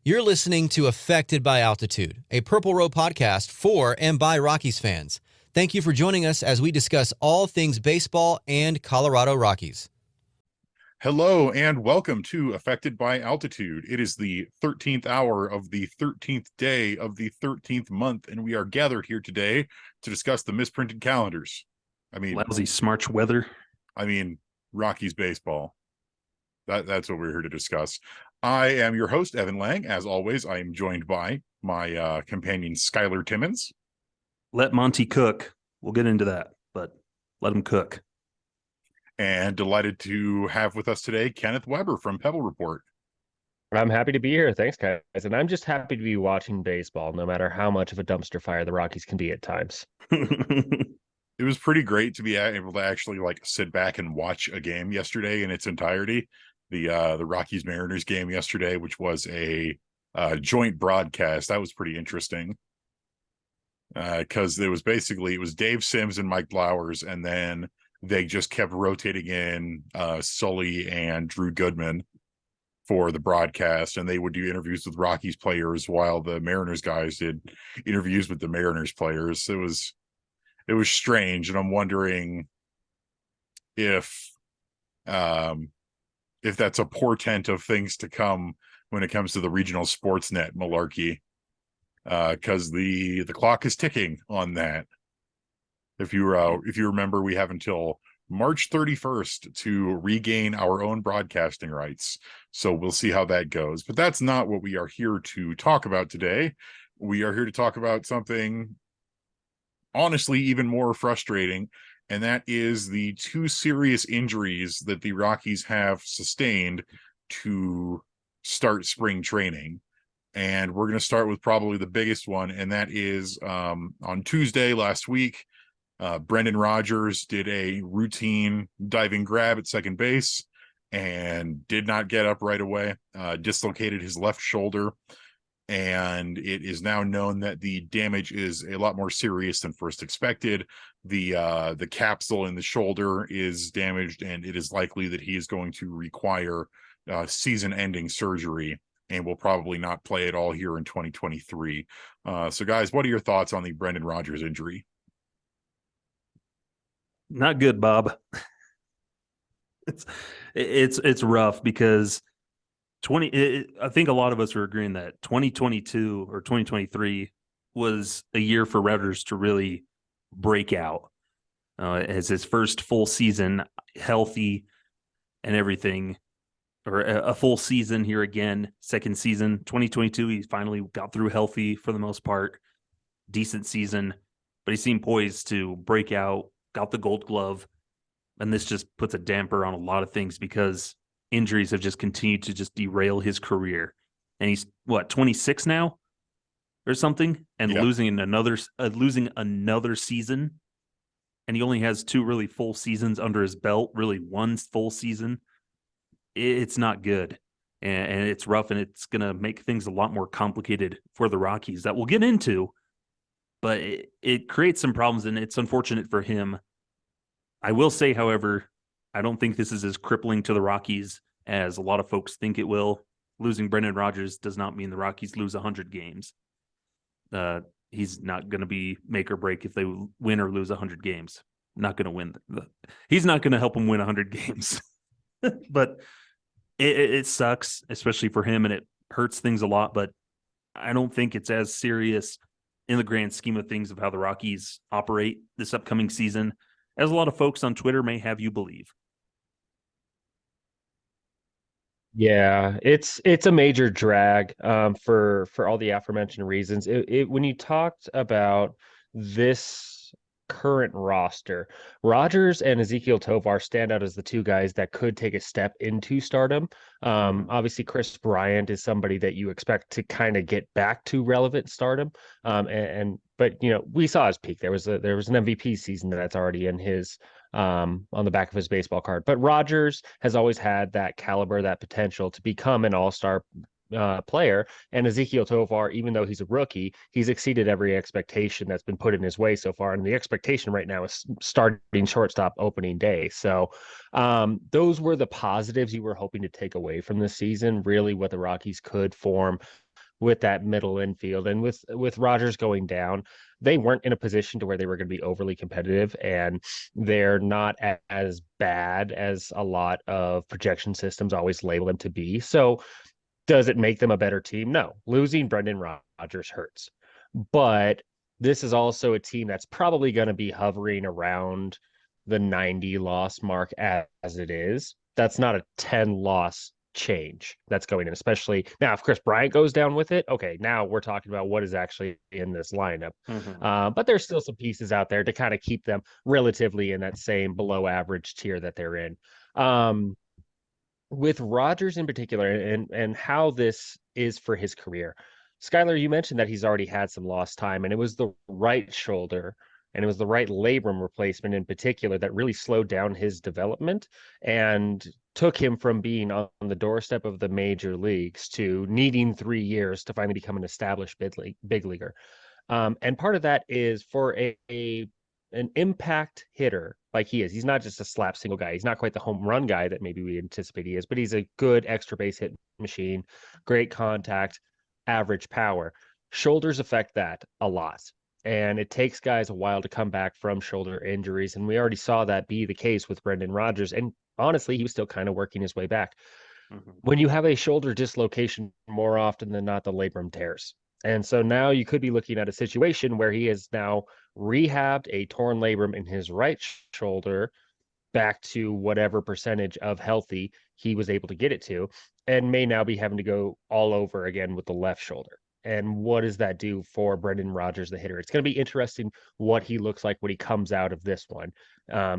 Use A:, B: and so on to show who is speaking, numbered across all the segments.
A: You're listening to Affected by Altitude, a Purple Row podcast for and by Rockies fans. Thank you for joining us as we discuss all things baseball and Colorado Rockies.
B: Hello and welcome to Affected by Altitude. It is the 13th hour of the 13th day of the 13th month, and we are gathered here today to discuss the misprinted calendars.
C: Lousy Smarch weather.
B: Rockies baseball. That's what we're here to discuss. I am your host, Evan Lang. As always, I am joined by my companion, Skyler Timmons.
C: Let Monty cook. We'll get into that, but let him cook.
B: And delighted to have with us today, Kenneth Weber from Pebble Report.
D: I'm happy to be here. Thanks, guys. And I'm just happy to be watching baseball, no matter how much of a dumpster fire the Rockies can be at times.
B: It was pretty great to be able to actually sit back and watch a game yesterday in its entirety. The Rockies Mariners game yesterday, which was a joint broadcast. That was pretty interesting because it was Dave Sims and Mike Blowers, and then they just kept rotating in Sully and Drew Goodman for the broadcast, and they would do interviews with Rockies players while the Mariners guys did interviews with the Mariners players. It was strange, and I'm wondering if that's a portent of things to come when it comes to the regional Sportsnet malarkey, because the clock is ticking on that. If you remember, we have until March 31st to regain our own broadcasting rights. So we'll see how that goes. But that's not what we are here to talk about today. We are here to talk about something honestly even more frustrating, and that is the two serious injuries that the Rockies have sustained to start spring training. And we're going to start with probably the biggest one, and that is on Tuesday last week, Brendan Rodgers did a routine diving grab at second base and did not get up right away, dislocated his left shoulder. And it is now known that the damage is a lot more serious than first expected. The capsule in the shoulder is damaged, and it is likely that he is going to require season-ending surgery and will probably not play at all here in 2023. So, guys, what are your thoughts on the Brendan Rodgers injury?
C: Not good, Bob. It's rough because I think a lot of us are agreeing that 2022 or 2023 was a year for Rodgers to really break out as his first full season, healthy and everything, or a full season here again, second season. 2022, he finally got through healthy for the most part, decent season, but he seemed poised to break out, got the Gold Glove, and this just puts a damper on a lot of things because injuries have just continued to just derail his career. And he's 26 now or something, and losing another season. And he only has two really full seasons under his belt, really one full season. It's not good. And it's rough, and it's going to make things a lot more complicated for the Rockies that we'll get into. But it creates some problems, and it's unfortunate for him. I will say, however, I don't think this is as crippling to the Rockies as a lot of folks think it will. Losing Brendan Rodgers does not mean the Rockies lose 100 games. He's not going to be make or break if they win or lose 100 games. Not going to win. He's not going to help them win 100 games. But it sucks, especially for him, and it hurts things a lot. But I don't think it's as serious in the grand scheme of things of how the Rockies operate this upcoming season, as a lot of folks on Twitter may have you believe.
D: Yeah, it's a major drag for all the aforementioned reasons. When you talked about this current roster, Rodgers and Ezequiel Tovar stand out as the two guys that could take a step into stardom. Obviously, Kris Bryant is somebody that you expect to kind of get back to relevant stardom. But we saw his peak. There was an MVP season that's already in his on the back of his baseball card. But Rodgers has always had that caliber, that potential to become an all-star player. And Ezequiel Tovar, even though he's a rookie, he's exceeded every expectation that's been put in his way so far. And the expectation right now is starting shortstop opening day. So those were the positives you were hoping to take away from this season, really what the Rockies could form with that middle infield. And with Rodgers going down, they weren't in a position to where they were going to be overly competitive, and they're not as bad as a lot of projection systems always label them to be. So does it make them a better team? No. Losing Brendan Rodgers hurts. But this is also a team that's probably going to be hovering around the 90 loss mark as it is. That's not a 10 loss change that's going in, especially now. If Kris Bryant goes down with it, okay, now we're talking about what is actually in this lineup. But there's still some pieces out there to kind of keep them relatively in that same below average tier that they're in. With Rodgers in particular, and how this is for his career. Skyler, you mentioned that he's already had some lost time, and it was the right shoulder and it was the right labrum replacement in particular that really slowed down his development and took him from being on the doorstep of the major leagues to needing 3 years to finally become an established big leaguer. And part of that is for an impact hitter like he is. He's not just a slap single guy. He's not quite the home run guy that maybe we anticipate he is, but he's a good extra base hit machine, great contact, average power. Shoulders affect that a lot. And it takes guys a while to come back from shoulder injuries. And we already saw that be the case with Brendan Rodgers. And honestly, he was still kind of working his way back. When you have a shoulder dislocation, more often than not, the labrum tears. And so now you could be looking at a situation where he has now rehabbed a torn labrum in his right shoulder back to whatever percentage of healthy he was able to get it to, and may now be having to go all over again with the left shoulder. And what does that do for Brendan Rodgers, the hitter? It's going to be interesting what he looks like when he comes out of this one,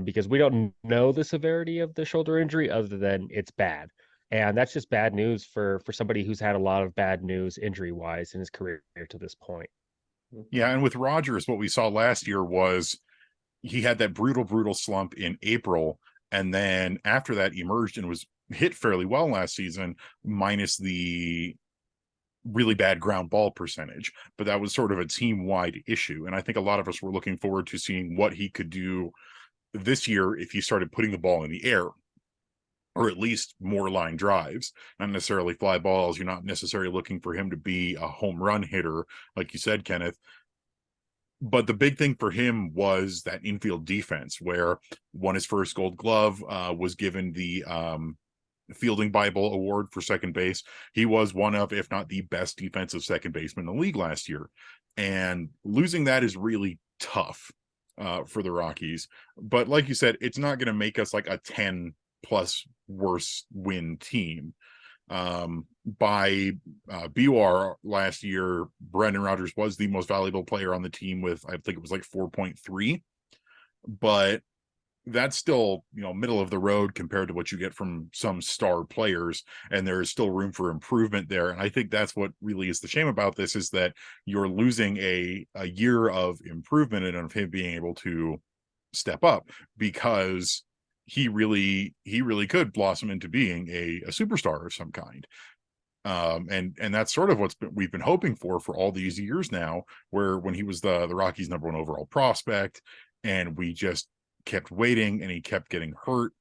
D: because we don't know the severity of the shoulder injury other than it's bad. And that's just bad news for somebody who's had a lot of bad news injury-wise in his career to this point.
B: Yeah, and with Rodgers, what we saw last year was he had that brutal slump in April, and then after that emerged and was hit fairly well last season, minus the really bad ground ball percentage. But that was sort of a team-wide issue, and I think a lot of us were looking forward to seeing what he could do this year if he started putting the ball in the air, or at least more line drives, not necessarily fly balls. You're not necessarily looking for him to be a home run hitter, like you said, Kenneth. But the big thing for him was that infield defense, where won his first Gold Glove, was given the Fielding Bible Award for second base. He was one of, if not the best defensive second baseman in the league last year. And losing that is really tough for the Rockies. But like you said, it's not going to make us like a 10 plus worse win team. By BUR last year, Brendan Rodgers was the most valuable player on the team with, I think it was like 4.3, but that's still, middle of the road compared to what you get from some star players, and there is still room for improvement there. And I think that's what really is the shame about this, is that you're losing a year of improvement and of him being able to step up, because he really could blossom into being a superstar of some kind. And that's sort of we've been hoping for all these years now, where when he was the Rockies' number 1 overall prospect, and we just kept waiting and he kept getting hurt,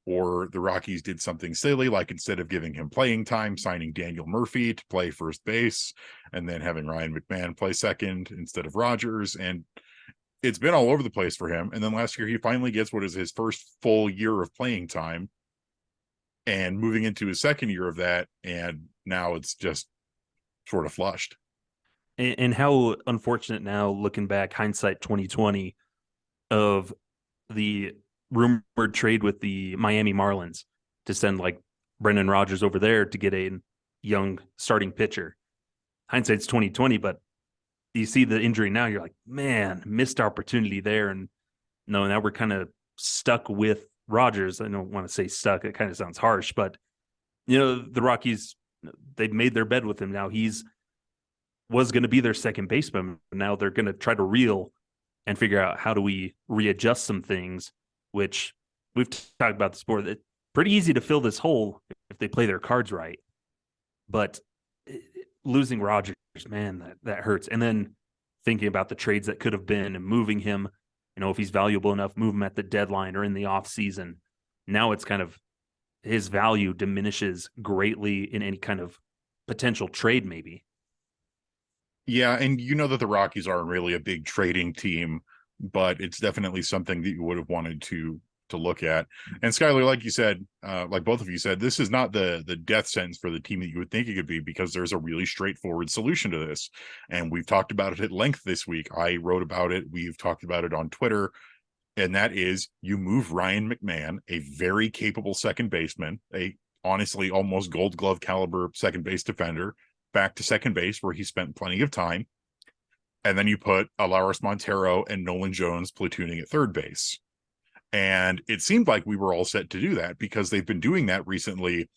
B: or the Rockies did something silly, like instead of giving him playing time, signing Daniel Murphy to play first base, and then having Ryan McMahon play second instead of Rodgers. And it's been all over the place for him. And then last year, he finally gets what is his first full year of playing time, and moving into his second year of that. And now it's just sort of flushed.
C: And how unfortunate now, looking back, hindsight 2020, of the rumored trade with the Miami Marlins to send like Brendan Rodgers over there to get a young starting pitcher. Hindsight's 2020, but you see the injury now, you're like, man, missed opportunity there. And no, now we're kind of stuck with Rodgers. I don't want to say stuck. It kind of sounds harsh, but the Rockies, they've made their bed with him. Now was going to be their second baseman. Now they're going to try to reel and figure out how do we readjust some things, which we've talked about the sport. It's pretty easy to fill this hole if they play their cards right. But losing Rodgers, man, that hurts. And then thinking about the trades that could have been and moving him, if he's valuable enough, move him at the deadline or in the off season. Now it's kind of his value diminishes greatly in any kind of potential trade, maybe.
B: Yeah, and you know that the Rockies aren't really a big trading team, but it's definitely something that you would have wanted to look at. And Skyler, like you said, like both of you said, this is not the death sentence for the team that you would think it could be, because there's a really straightforward solution to this. And we've talked about it at length this week. I wrote about it. We've talked about it on Twitter. And that is, you move Ryan McMahon, a very capable second baseman, a honestly almost Gold Glove caliber second base defender, back to second base where he spent plenty of time. And then you put Alaris Montero and Nolan Jones platooning at third base. And it seemed like we were all set to do that, because they've been doing that recently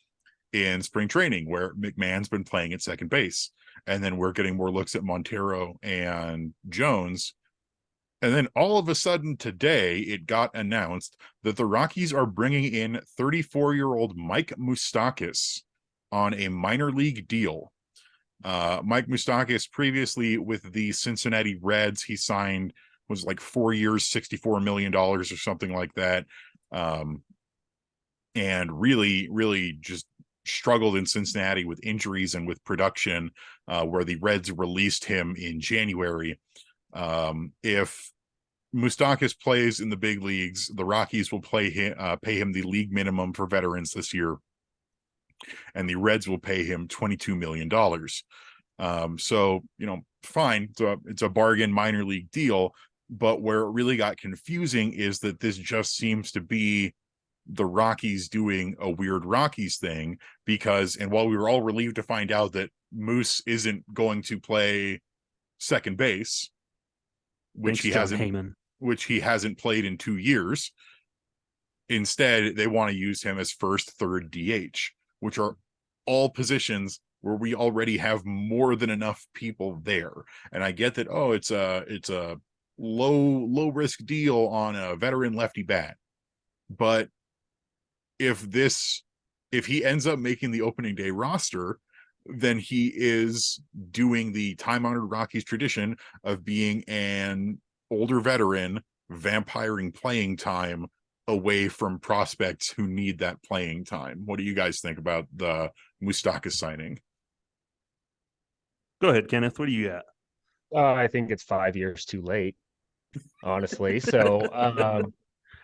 B: in spring training, where McMahon's been playing at second base. And then we're getting more looks at Montero and Jones. And then all of a sudden today, it got announced that the Rockies are bringing in 34-year-old Mike Moustakas on a minor league deal. Mike Moustakas, previously with the Cincinnati Reds, he signed, was like 4 years, $64 million or something like that. And really just struggled in Cincinnati with injuries and with production, where the Reds released him in January. If Moustakas plays in the big leagues, the Rockies will pay him the league minimum for veterans this year, and the Reds will pay him $22 million. So, fine. It's a bargain minor league deal, but where it really got confusing is that this just seems to be the Rockies doing a weird Rockies thing, and while we were all relieved to find out that Moose isn't going to play second base, which he hasn't played in 2 years, instead they want to use him as first, third, DH, which are all positions where we already have more than enough people there. And I get that, it's a low risk deal on a veteran lefty bat, but if he ends up making the opening day roster, then he is doing the time-honored Rockies tradition of being an older veteran vampiring playing time away from prospects who need that playing time. What do you guys think about the Moustakas signing?
C: Go ahead, Kenneth. What do you got?
D: I think it's 5 years too late, honestly. So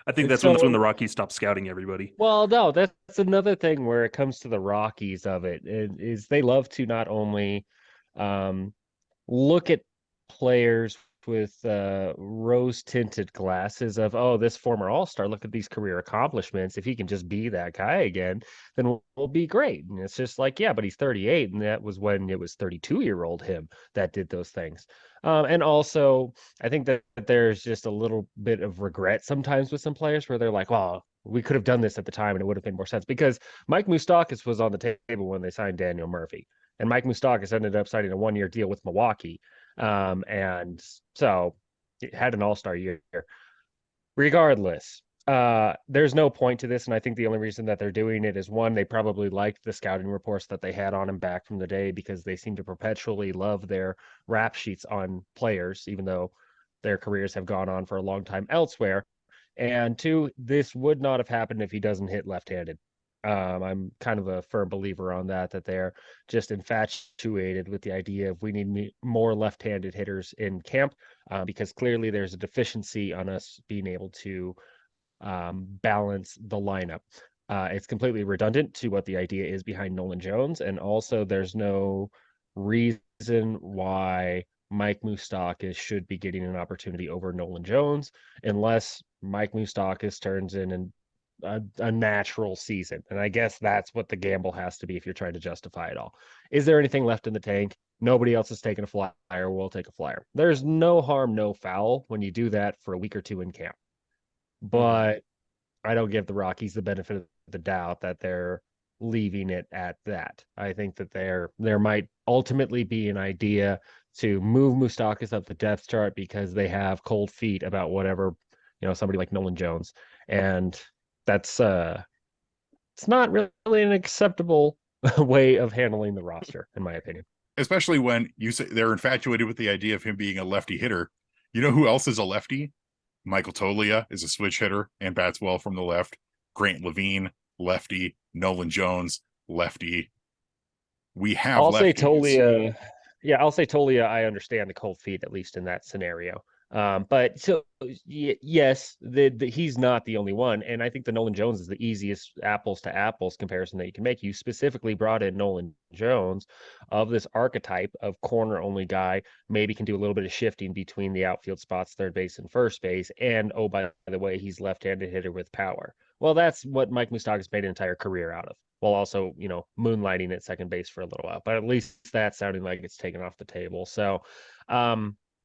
C: I think that's when the Rockies stop scouting everybody.
D: Well, no, that's another thing where it comes to the Rockies of it is they love to not only look at players with rose-tinted glasses of, this former all-star, look at these career accomplishments. If he can just be that guy again, then we'll be great. And it's just like, yeah, but he's 38, and that was when it was 32-year-old him that did those things. And also, I think that there's just a little bit of regret sometimes with some players where they're like, well, we could have done this at the time and it would have made more sense, because Mike Moustakas was on the table when they signed Daniel Murphy. And Mike Moustakas ended up signing a 1-year deal with Milwaukee. And so it had an all-star year. Regardless, there's no point to this. And I think the only reason that they're doing it is, one, they probably liked the scouting reports that they had on him back from the day, because they seem to perpetually love their rap sheets on players, even though their careers have gone on for a long time elsewhere. And two, this would not have happened if he doesn't hit left-handed. I'm kind of a firm believer on that they're just infatuated with the idea of we need more left-handed hitters in camp, because clearly there's a deficiency on us being able to balance the lineup. It's completely redundant to what the idea is behind Nolan Jones. And also there's no reason why Mike Moustakas should be getting an opportunity over Nolan Jones, unless Mike Moustakas turns in a natural season. And I guess that's what the gamble has to be if you're trying to justify it all. Is there anything left in the tank? Nobody else is taking a flyer. We'll take a flyer. There's no harm, no foul when you do that for a week or two in camp. But I don't give the Rockies the benefit of the doubt that they're leaving it at that. I think that there might ultimately be an idea to move Moustakas up the depth chart because they have cold feet about whatever, somebody like Nolan Jones. And that's it's not really an acceptable way of handling the roster, in my opinion.
B: Especially when you say they're infatuated with the idea of him being a lefty hitter. You know who else is a lefty? Michael Toglia is a switch hitter and bats well from the left. Grant Levine, lefty. Nolan Jones, lefty. We have
D: I'll
B: lefties.
D: say Toglia Yeah, I'll say Tolia, I understand the cold feet, at least in that scenario. But so yes, he's not the only one. And I think the Nolan Jones is the easiest apples to apples comparison that you can make. You specifically brought in Nolan Jones of this archetype of corner only guy, maybe can do a little bit of shifting between the outfield spots, third base and first base. And oh, by the way, he's left-handed hitter with power. Well, that's what Mike Moustakas made an entire career out of, while also, moonlighting at second base for a little while. But at least that's sounding like it's taken off the table. So,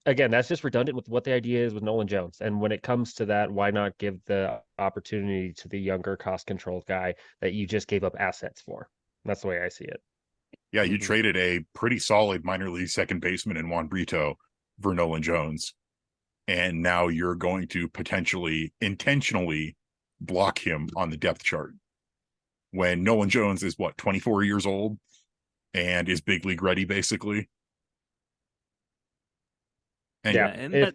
D: again, that's just redundant with what the idea is with Nolan Jones. And when it comes to that, why not give the opportunity to the younger, cost-controlled guy that you just gave up assets for? That's the way I see it.
B: Yeah, you traded a pretty solid minor league second baseman in Juan Brito for Nolan Jones. And now you're going to potentially intentionally block him on the depth chart when Nolan Jones is 24 years old and is big league ready, basically. And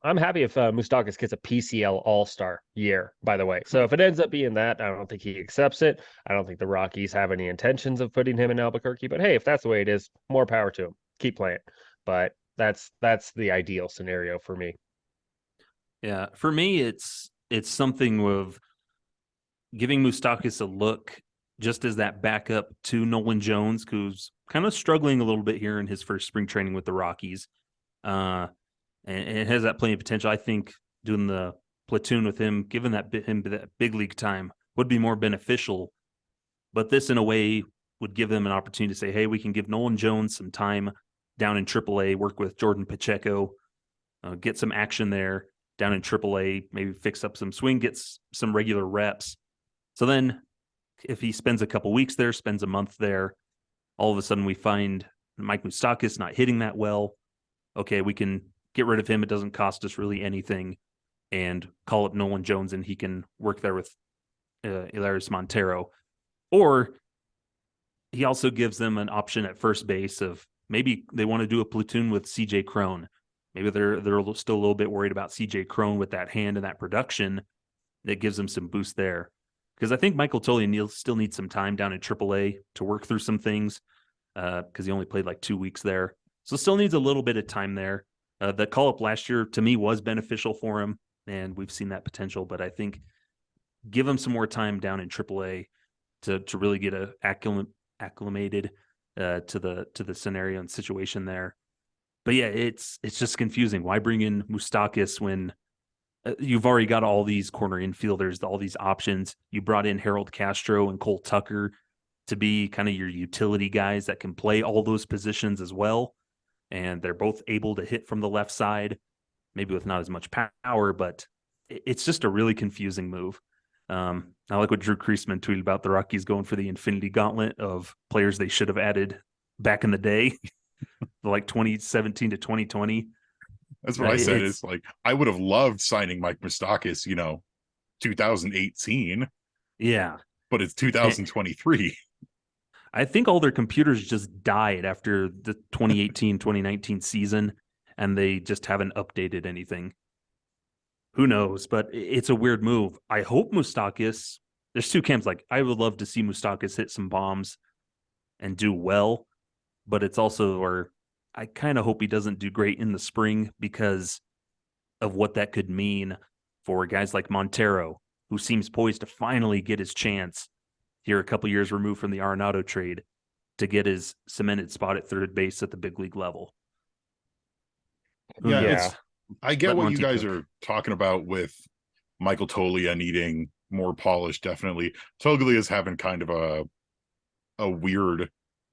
D: I'm happy if Moustakas gets a PCL All-Star year, by the way. So if it ends up being that, I don't think he accepts it. I don't think the Rockies have any intentions of putting him in Albuquerque. But hey, if that's the way it is, more power to him. Keep playing. But that's the ideal scenario for me.
C: Yeah, for me, it's something with giving Moustakas a look just as that backup to Nolan Jones, who's kind of struggling a little bit here in his first spring training with the Rockies. And it has that plenty of potential. I think doing the platoon with him, giving that big league time would be more beneficial. But this, in a way, would give them an opportunity to say, hey, we can give Nolan Jones some time down in AAA, work with Jordan Pacheco, get some action there down in AAA, maybe fix up some swing, gets some regular reps. So then if he spends a couple weeks there, spends a month there, all of a sudden we find Mike Moustakas not hitting that well. Okay, we can get rid of him. It doesn't cost us really anything, and call up Nolan Jones, and he can work there with Elehuris Montero. Or he also gives them an option at first base of maybe they want to do a platoon with CJ Cron. Maybe they're still a little bit worried about CJ Cron with that hand and that production. That gives them some boost there. Because I think Michael Toley still needs some time down in AAA to work through some things because he only played like 2 weeks there. So still needs a little bit of time there. The call-up last year, to me, was beneficial for him, and we've seen that potential. But I think give him some more time down in AAA to really get acclimated to the scenario and situation there. But yeah, it's just confusing. Why bring in Moustakas when you've already got all these corner infielders, all these options? You brought in Harold Castro and Cole Tucker to be kind of your utility guys that can play all those positions as well. And they're both able to hit from the left side, maybe with not as much power, but it's just a really confusing move. I like what Drew Kreisman tweeted about the Rockies going for the infinity gauntlet of players they should have added back in the day, like 2017 to 2020.
B: That's what I said. It's like, I would have loved signing Mike Moustakas, 2018.
C: Yeah.
B: But it's 2023.
C: I think all their computers just died after the 2018-2019 season, and they just haven't updated anything. Who knows? But it's a weird move. I hope Moustakas, there's two camps. Like, I would love to see Moustakas hit some bombs and do well, but it's also where I kind of hope he doesn't do great in the spring because of what that could mean for guys like Montero, who seems poised to finally get his chance here a couple years removed from the Arenado trade to get his cemented spot at third base at the big league level.
B: I get what you guys are talking about with Michael Toglia needing more polish. Definitely. Toglia is having kind of a weird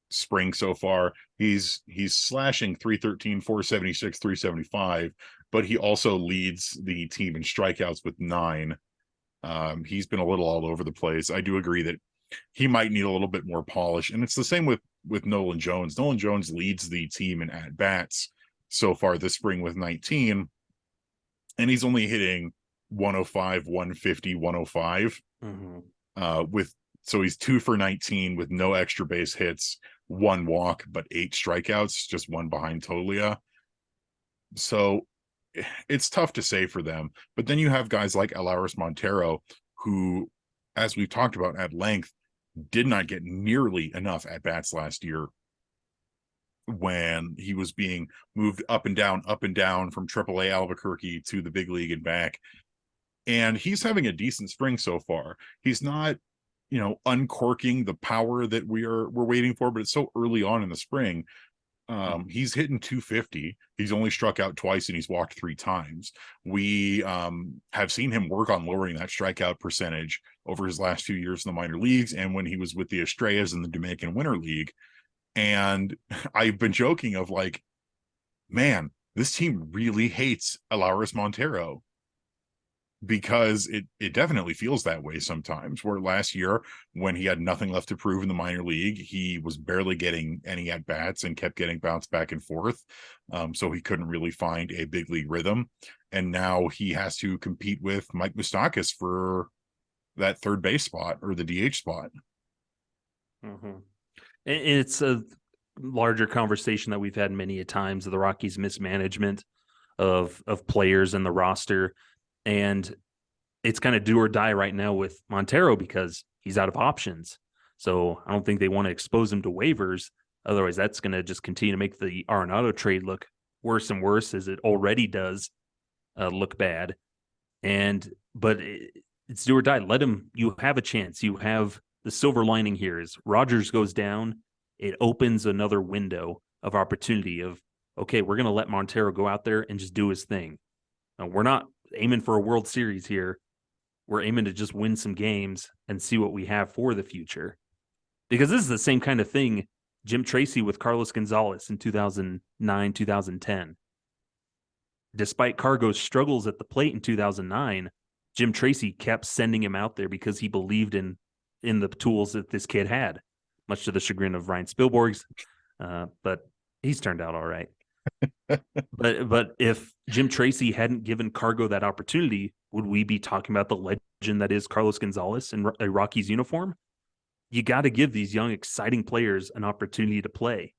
B: spring so far. He's slashing 313, 476, 375, but he also leads the team in strikeouts with 9. He's been a little all over the place. I do agree that he might need a little bit more polish. And it's the same with Nolan Jones. Nolan Jones leads the team in at-bats so far this spring with 19. And he's only hitting 105, 150, 105. So he's 2 for 19 with no extra base hits, 1 walk, but 8 strikeouts, just 1 behind Toglia. So it's tough to say for them. But then you have guys like Elehuris Montero, who, as we've talked about at length, did not get nearly enough at-bats last year. when he was being moved up and down from AAA Albuquerque to the big league and back. And he's having a decent spring so far. He's not, uncorking the power that we're waiting for, but it's so early on in the spring. He's hitting 250. He's only struck out twice and he's walked 3 times. We have seen him work on lowering that strikeout percentage over his last few years in the minor leagues and when he was with the Estrellas in the Dominican Winter League. And I've been joking of like, man, this team really hates Elehuris Montero, because it definitely feels that way sometimes, where last year when he had nothing left to prove in the minor league, he was barely getting any at bats and kept getting bounced back and forth. So he couldn't really find a big league rhythm. And now he has to compete with Mike Moustakas for that third base spot or the DH spot.
C: Mm-hmm. It's a larger conversation that we've had many a times of the Rockies' mismanagement of players in the roster. And it's kind of do or die right now with Montero because he's out of options. So I don't think they want to expose him to waivers. Otherwise, that's going to just continue to make the Arenado trade look worse and worse, as it already does look bad. But it's do or die. Let him. You have a chance. You have the silver lining here is Rodgers goes down. It opens another window of opportunity of, okay, we're going to let Montero go out there and just do his thing. We're not aiming for a World Series here. We're aiming to just win some games and see what we have for the future. Because this is the same kind of thing Jim Tracy with Carlos Gonzalez in 2009, 2010. Despite Cargo's struggles at the plate in 2009, Jim Tracy kept sending him out there because he believed in the tools that this kid had, much to the chagrin of Ryan Spielborg's. But he's turned out all right. But if Jim Tracy hadn't given Cargo that opportunity, would we be talking about the legend that is Carlos Gonzalez in a Rockies uniform? You got to give these young, exciting players an opportunity to play.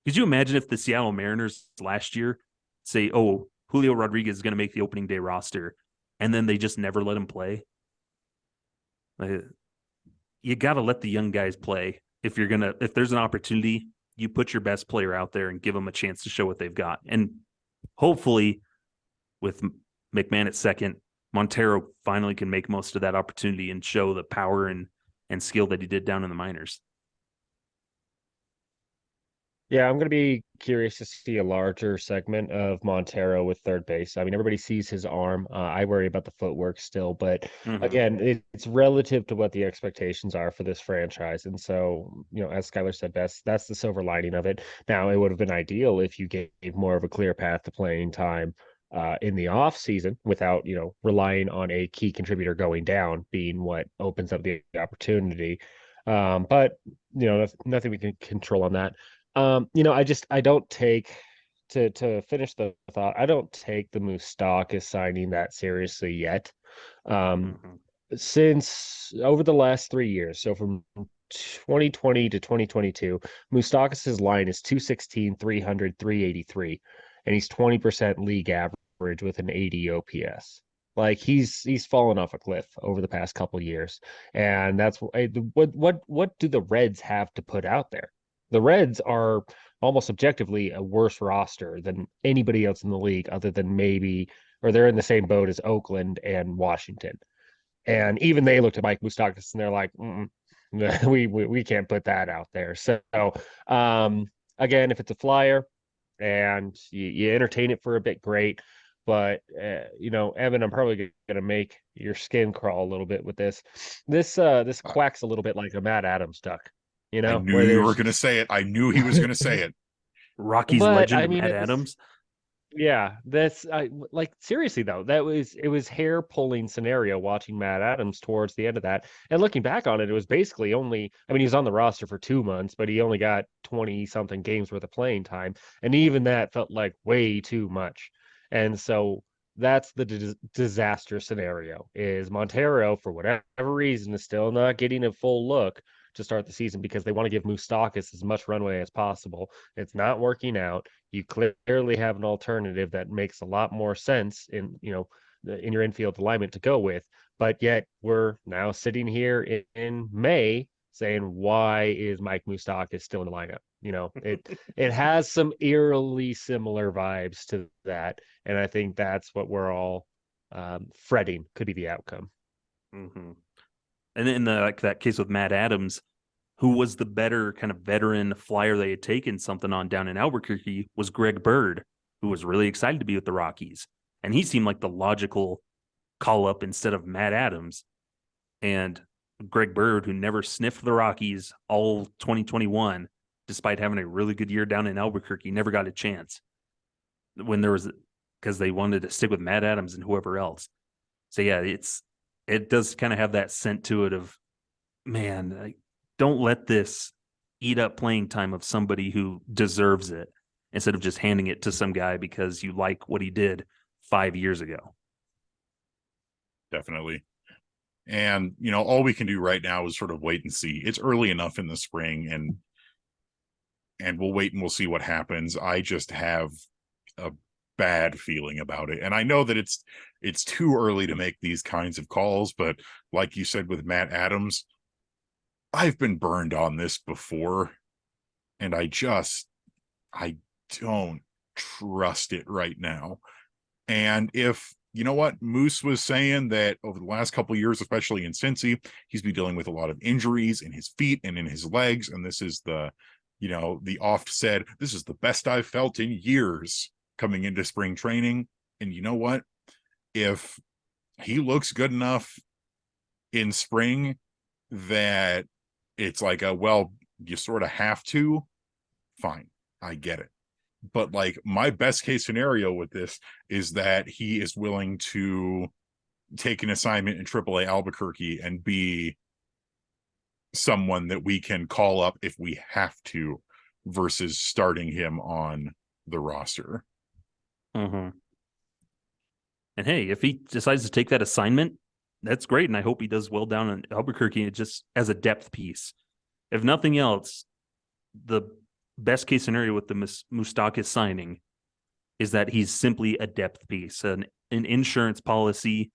C: Could you imagine if the Seattle Mariners last year say, oh, Julio Rodriguez is going to make the opening day roster, and then they just never let him play? You got to let the young guys play. If there's an opportunity, you put your best player out there and give them a chance to show what they've got. And hopefully with McMahon at second, Montero finally can make most of that opportunity and show the power and skill that he did down in the minors.
D: Yeah, I'm going to be curious to see a larger segment of Montero with third base. I mean, everybody sees his arm. I worry about the footwork still, but again, it's relative to what the expectations are for this franchise. And so, as Skyler said, that's the silver lining of it. Now, it would have been ideal if you gave more of a clear path to playing time in the off season without, relying on a key contributor going down being what opens up the opportunity. But, nothing we can control on that. I don't take to finish the thought. I don't take the Moustakas signing that seriously yet. Since over the last 3 years, so from 2020 to 2022, Moustakas' line is 216, 300, 383, and he's 20% league average with an 80 OPS. Like he's fallen off a cliff over the past couple years, and that's what do the Reds have to put out there? The Reds are almost objectively a worse roster than anybody else in the league, other than or they're in the same boat as Oakland and Washington. And even they looked at Mike Moustakas and they're like, we can't put that out there. So, again, if it's a flyer and you entertain it for a bit, great. But, Evan, I'm probably going to make your skin crawl a little bit with this. This quacks a little bit like a Matt Adams duck.
B: I knew you were going to say it. I knew he was going to say it.
C: Rockies legend Matt Adams.
D: Yeah, that's seriously though. It was hair pulling scenario watching Matt Adams towards the end of that. And looking back on it, it was basically he was on the roster for 2 months, but he only got 20 something games worth of playing time, and even that felt like way too much. And so that's the disaster scenario. Is Montero, for whatever reason, is still not getting a full look to start the season because they want to give Moustakas as much runway as possible. It's not working out. You clearly have an alternative that makes a lot more sense in your infield alignment to go with, but yet we're now sitting here in May saying, why is Mike Moustakas still in the lineup? It has some eerily similar vibes to that, and I think that's what we're all fretting could be the outcome.
C: Mm-hmm. And in that case with Matt Adams, who was the better kind of veteran flyer they had taken something on down in Albuquerque was Greg Bird, who was really excited to be with the Rockies. And he seemed like the logical call up instead of Matt Adams. And Greg Bird, who never sniffed the Rockies all 2021, despite having a really good year down in Albuquerque, never got a chance when there was, because they wanted to stick with Matt Adams and whoever else. So yeah, it does kind of have that scent to it of, man, don't let this eat up playing time of somebody who deserves it instead of just handing it to some guy because you like what he did 5 years ago.
B: Definitely. And, all we can do right now is sort of wait and see. It's early enough in the spring, and we'll wait and we'll see what happens. I just have a bad feeling about it. And I know that it's too early to make these kinds of calls, but like you said with Matt Adams, I've been burned on this before, and I don't trust it right now. And if, what Moose was saying, that over the last couple of years, especially in Cincy, he's been dealing with a lot of injuries in his feet and in his legs. And this is the oft said, this is the best I've felt in years coming into spring training. And you know what? If he looks good enough in spring that it's like you sort of have to, fine, I get it. But like, my best case scenario with this is that he is willing to take an assignment in AAA Albuquerque and be someone that we can call up if we have to, versus starting him on the roster.
C: Mm-hmm. And hey, if he decides to take that assignment, that's great. And I hope he does well down in Albuquerque, just as a depth piece. If nothing else, the best case scenario with the Moustakas signing is that he's simply a depth piece, an insurance policy.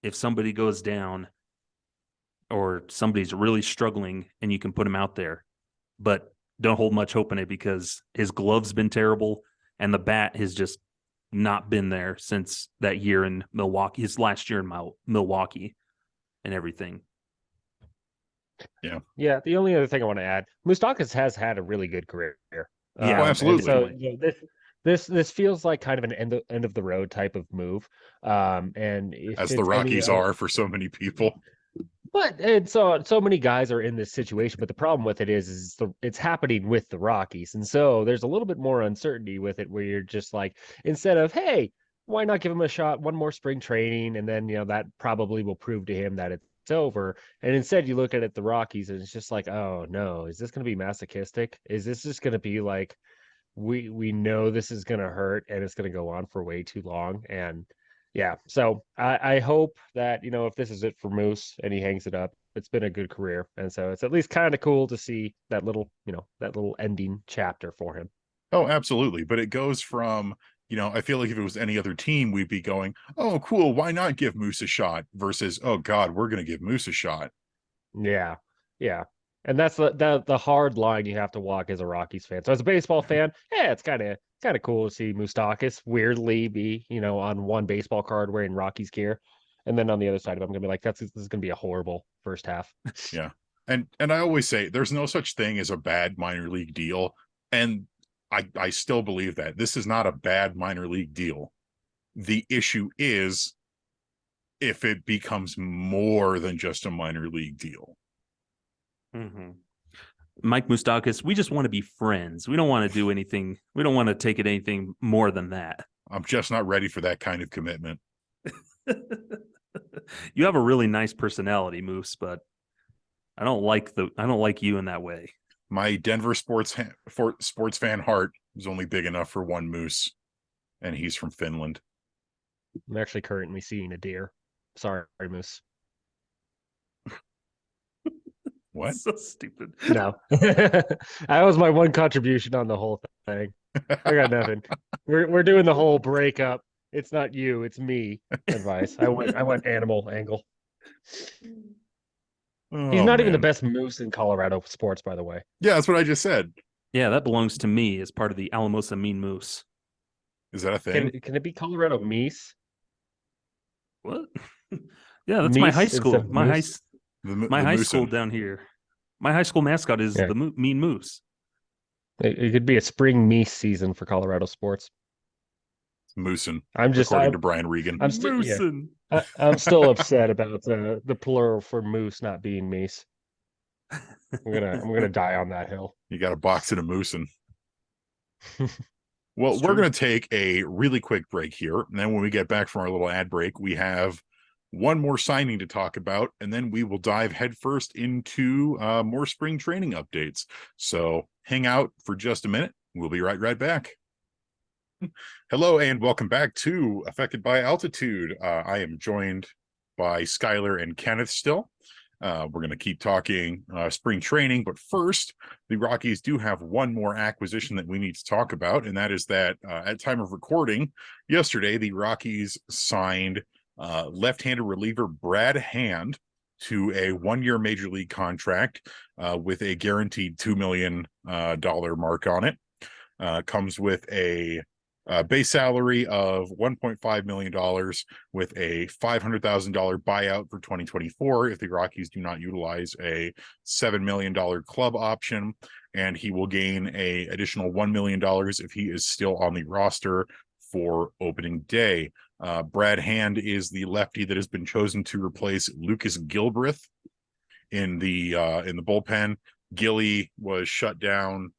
C: If somebody goes down or somebody's really struggling, and you can put him out there, but don't hold much hope in it because his glove's been terrible and the bat has just not been there since that year in Milwaukee, his last year in Milwaukee and everything.
D: Yeah. The only other thing I want to add, Moustakas has had a really good career.
C: Yeah,
B: absolutely.
D: So this feels like kind of an end of the road type of move. And
B: as the Rockies are for so many people.
D: But so many guys are in this situation. But the problem with it is it's happening with the Rockies, and so there's a little bit more uncertainty with it, where you're just like, instead of, hey, why not give him a shot, one more spring training, and then that probably will prove to him that it's over. And instead, you look at the Rockies, and it's just like, oh no, is this going to be masochistic? Is this just going to be like, we know this is going to hurt, and it's going to go on for way too long? And yeah, so I hope that, if this is it for Moose and he hangs it up, it's been a good career. And so it's at least kind of cool to see that little ending chapter for him.
B: Oh, absolutely. But it goes from, I feel like if it was any other team, we'd be going, oh, cool, why not give Moose a shot, versus, oh God, we're going to give Moose a shot.
D: Yeah. Yeah. And that's the hard line you have to walk as a Rockies fan. So as a baseball fan, yeah, it's kind of cool to see Moustakas weirdly be, on one baseball card wearing Rockies gear. And then on the other side of it, I'm gonna be like, this is gonna be a horrible first half.
B: Yeah. And I always say there's no such thing as a bad minor league deal. And I still believe that. This is not a bad minor league deal. The issue is if it becomes more than just a minor league deal.
C: Mm-hmm. Mike Moustakas, we just want to be friends. We don't want to do anything. We don't want to take it anything more than that.
B: I'm just not ready for that kind of commitment.
C: You have a really nice personality, Moose, but I don't like you in that way.
B: My Denver sports fan heart is only big enough for one Moose, and he's from Finland.
D: I'm actually currently seeing a deer. Sorry, Moose.
B: What?
C: So stupid.
D: No. That was my one contribution on the whole thing. I got nothing. We're doing the whole breakup. It's not you, it's me advice. I went animal angle. He's not even the best moose in Colorado sports, by the way.
B: Yeah, that's what I just said.
C: Yeah, that belongs to me as part of the Alamosa Mean Moose.
B: Is that a thing?
D: Can it be Colorado Meese?
C: What? Yeah, that's my high
D: Meese instead
C: school.
D: of
C: My
D: Moose?
C: my
B: The
C: high school
B: Moosin.
C: down here. My high school mascot is
D: Yeah.
C: the Mean Moose.
D: It could be a spring Meese season for Colorado sports.
B: Moosin,
D: I'm just
B: according to Brian Regan.
D: I'm still
C: Moosin.
D: I'm still upset about the plural for moose not being Meese. I'm gonna die on that hill.
B: You got a box and a Moosin. Well,
C: It's
B: we're
C: true.
B: going to take a really quick break here. And then when we get back from our little ad break, we have one more signing to talk about. And then we will dive headfirst into more spring training updates. So hang out for just a minute. We'll be right back. Hello, and welcome back to Affected by Altitude. I am joined by Skyler and Kenneth still. We're going to keep talking spring training, but first, the Rockies do have one more acquisition that we need to talk about, and that is that at time of recording yesterday, the Rockies signed left-handed reliever Brad Hand to a one-year major league contract with a guaranteed $2 million mark on it. Comes with a base salary of $1.5 million with a $500,000 buyout for 2024 if the Rockies do not utilize a $7 million club option, and he will gain an additional $1 million if he is still on the roster for opening day. Brad Hand is the lefty that has been chosen to replace Lucas Gilbreath in the bullpen. Gilly was shut down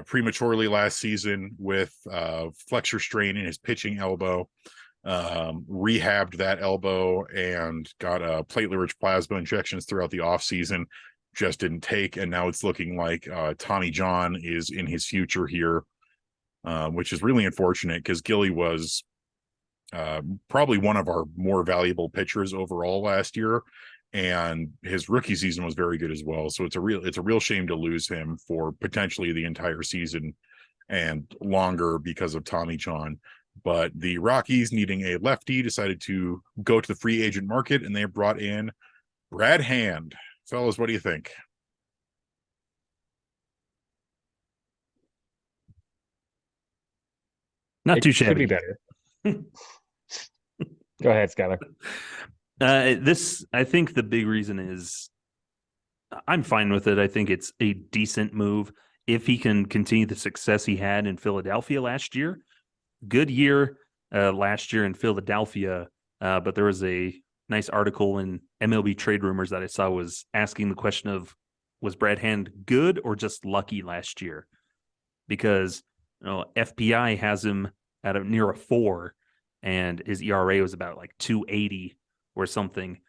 B: prematurely last season with flexor strain in his pitching elbow, rehabbed that elbow and got platelet-rich plasma injections throughout the offseason. Just didn't take, and now it's looking like Tommy John is in his future here, which is really unfortunate because Gilly was probably one of our more valuable pitchers overall last year, and his rookie season was very good as well. So it's a real shame to lose him for potentially the entire season and longer because of Tommy John. But the Rockies, needing a lefty, decided to go to the free agent market, and they brought in Brad Hand. Fellas, what do you think?
C: Not too
D: It could be
C: shabby.
D: better. Go ahead, Skyler.
C: I think the big reason is I'm fine with it. I think it's a decent move if he can continue the success he had in Philadelphia last year. Good year last year in Philadelphia, but there was a nice article in MLB Trade Rumors that I saw was asking the question of, was Brad Hand good or just lucky last year? Because FPI has him at near a 4, and his ERA was about like 2.80 or something.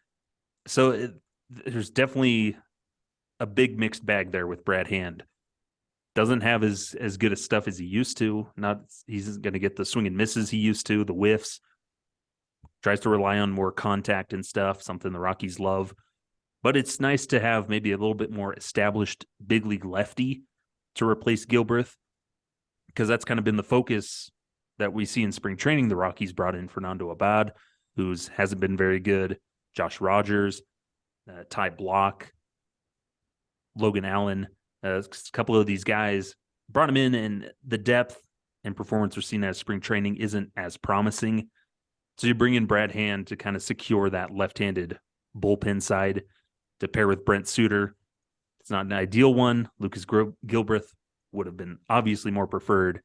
C: So there's definitely a big mixed bag there with Brad Hand. Doesn't have as good a stuff as he used to. He's going to get the swing and misses he used to, the whiffs. Tries to rely on more contact and stuff, something the Rockies love. But it's nice to have maybe a little bit more established big league lefty to replace Gilbreath, because that's kind of been the focus that we see in spring training. The Rockies brought in Fernando Abad, who hasn't been very good, Josh Rodgers, Ty Block, Logan Allen, a couple of these guys brought him in, and the depth and performance we're seeing as spring training isn't as promising. So you bring in Brad Hand to kind of secure that left-handed bullpen side to pair with Brent Suter. It's not an ideal one. Lucas Gilbreath would have been obviously more preferred,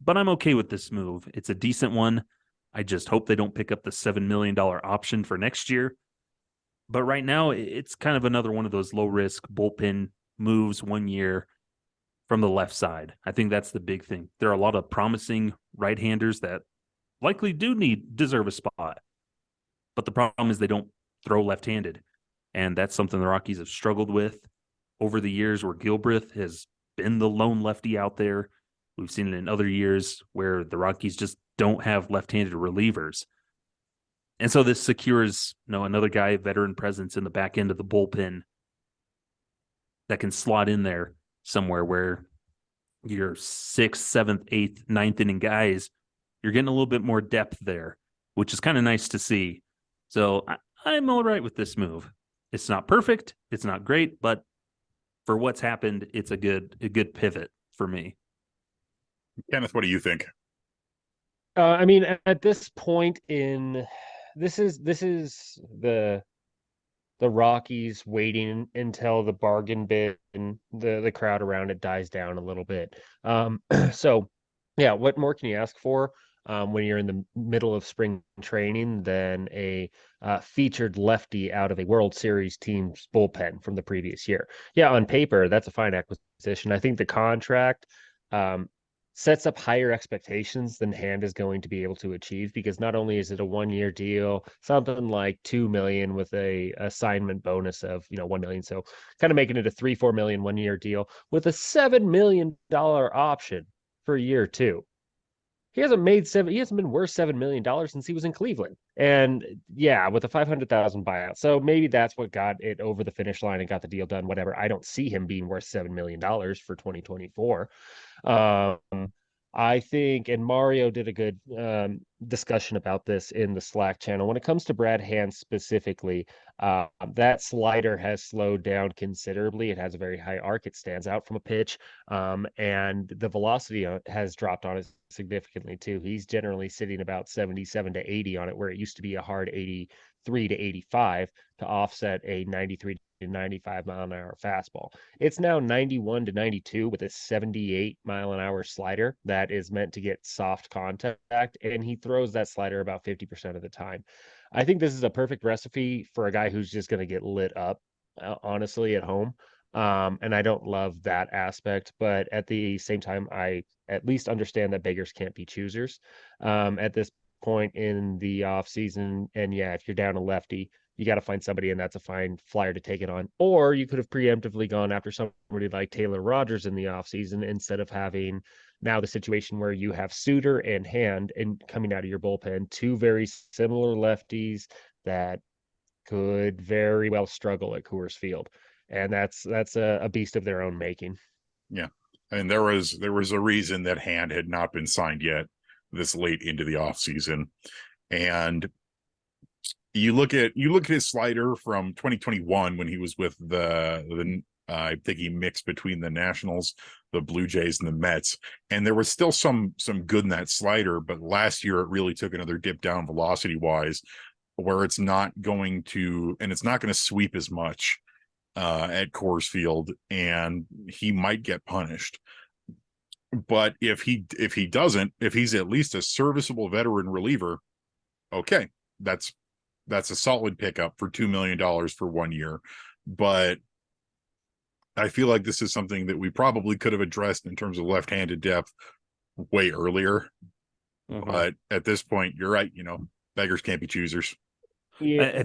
C: but I'm okay with this move. It's a decent one. I just hope they don't pick up the $7 million option for next year. But right now, it's kind of another one of those low-risk bullpen moves 1 year from the left side. I think that's the big thing. There are a lot of promising right-handers that likely deserve a spot. But the problem is they don't throw left-handed. And that's something the Rockies have struggled with over the years, where Gilbreath has been the lone lefty out there. We've seen it in other years where the Rockies just don't have left-handed relievers. And so this secures, another guy, veteran presence in the back end of the bullpen that can slot in there somewhere where your 6th, 7th, 8th, 9th inning guys, you're getting a little bit more depth there, which is kind of nice to see. So I'm all right with this move. It's not perfect. It's not great, but for what's happened, it's a good pivot for me.
B: Kenneth, what do you think?
D: I mean, at this point in this is the Rockies waiting until the bargain bin, the crowd around it dies down a little bit. So yeah, what more can you ask for when you're in the middle of spring training than a featured lefty out of a World Series team's bullpen from the previous year? Yeah, on paper, that's a fine acquisition. I think the contract sets up higher expectations than Hand is going to be able to achieve, because not only is it a 1-year deal, something like 2 million with a assignment bonus of 1 million, so kind of making it a 3-4 million 1-year deal with a $7 million option for year 2. He hasn't been worth $7 million since he was in Cleveland. And yeah, with a 500,000 buyout. So maybe that's what got it over the finish line and got the deal done, whatever. I don't see him being worth $7 million for 2024. I think, and Mario did a good discussion about this in the Slack channel. When it comes to Brad Hand specifically, that slider has slowed down considerably. It has a very high arc. It stands out from a pitch, and the velocity has dropped on it significantly too. He's generally sitting about 77 to 80 on it, where it used to be a hard 83 to 85 to offset a 93 to 95 mile an hour fastball. It's now 91 to 92 with a 78 mile an hour slider that is meant to get soft contact, and he throws that slider about 50% of the time. I think this is a perfect recipe for a guy who's just going to get lit up, honestly, at home. And I don't love that aspect, but at the same time, I at least understand that beggars can't be choosers at this point in the off season. And yeah, if you're down a lefty, you got to find somebody, and that's a fine flyer to take it on. Or you could have preemptively gone after somebody like Taylor Rodgers in the offseason instead of having now the situation where you have Suter and Hand and coming out of your bullpen, two very similar lefties that could very well struggle at Coors Field. And that's a beast of their own making.
B: Yeah. And there was a reason that Hand had not been signed yet this late into the offseason. And you look at his slider from 2021 when he was with the I think he mixed between the Nationals, the Blue Jays, and the Mets, and there was still some good in that slider, but last year it really took another dip down velocity wise, where it's not going to sweep as much at Coors Field, and he might get punished. But if he's at least a serviceable veteran reliever, okay, that's a solid pickup for $2 million for 1 year. But I feel like this is something that we probably could have addressed in terms of left-handed depth way earlier.
C: Mm-hmm.
B: But at this point, you're right. Beggars can't be choosers.
D: Yeah,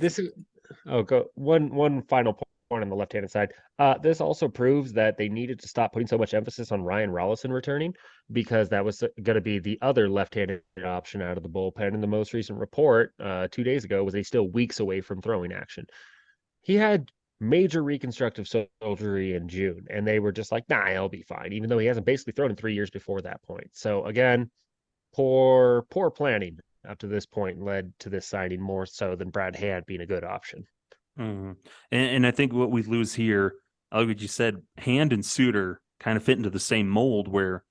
D: go one final point on the left-handed side. This also proves that they needed to stop putting so much emphasis on Ryan Rollison returning, because that was going to be the other left-handed option out of the bullpen. And the most recent report 2 days ago was he's still weeks away from throwing action. He had major reconstructive surgery in June, and they were just like, nah, he'll be fine, even though he hasn't basically thrown in 3 years before that point. So again, poor planning up to this point led to this signing more so than Brad Hand being a good option.
C: Mm-hmm. And I think what we lose here, like what you said, Hand and Suter kind of fit into the same mold where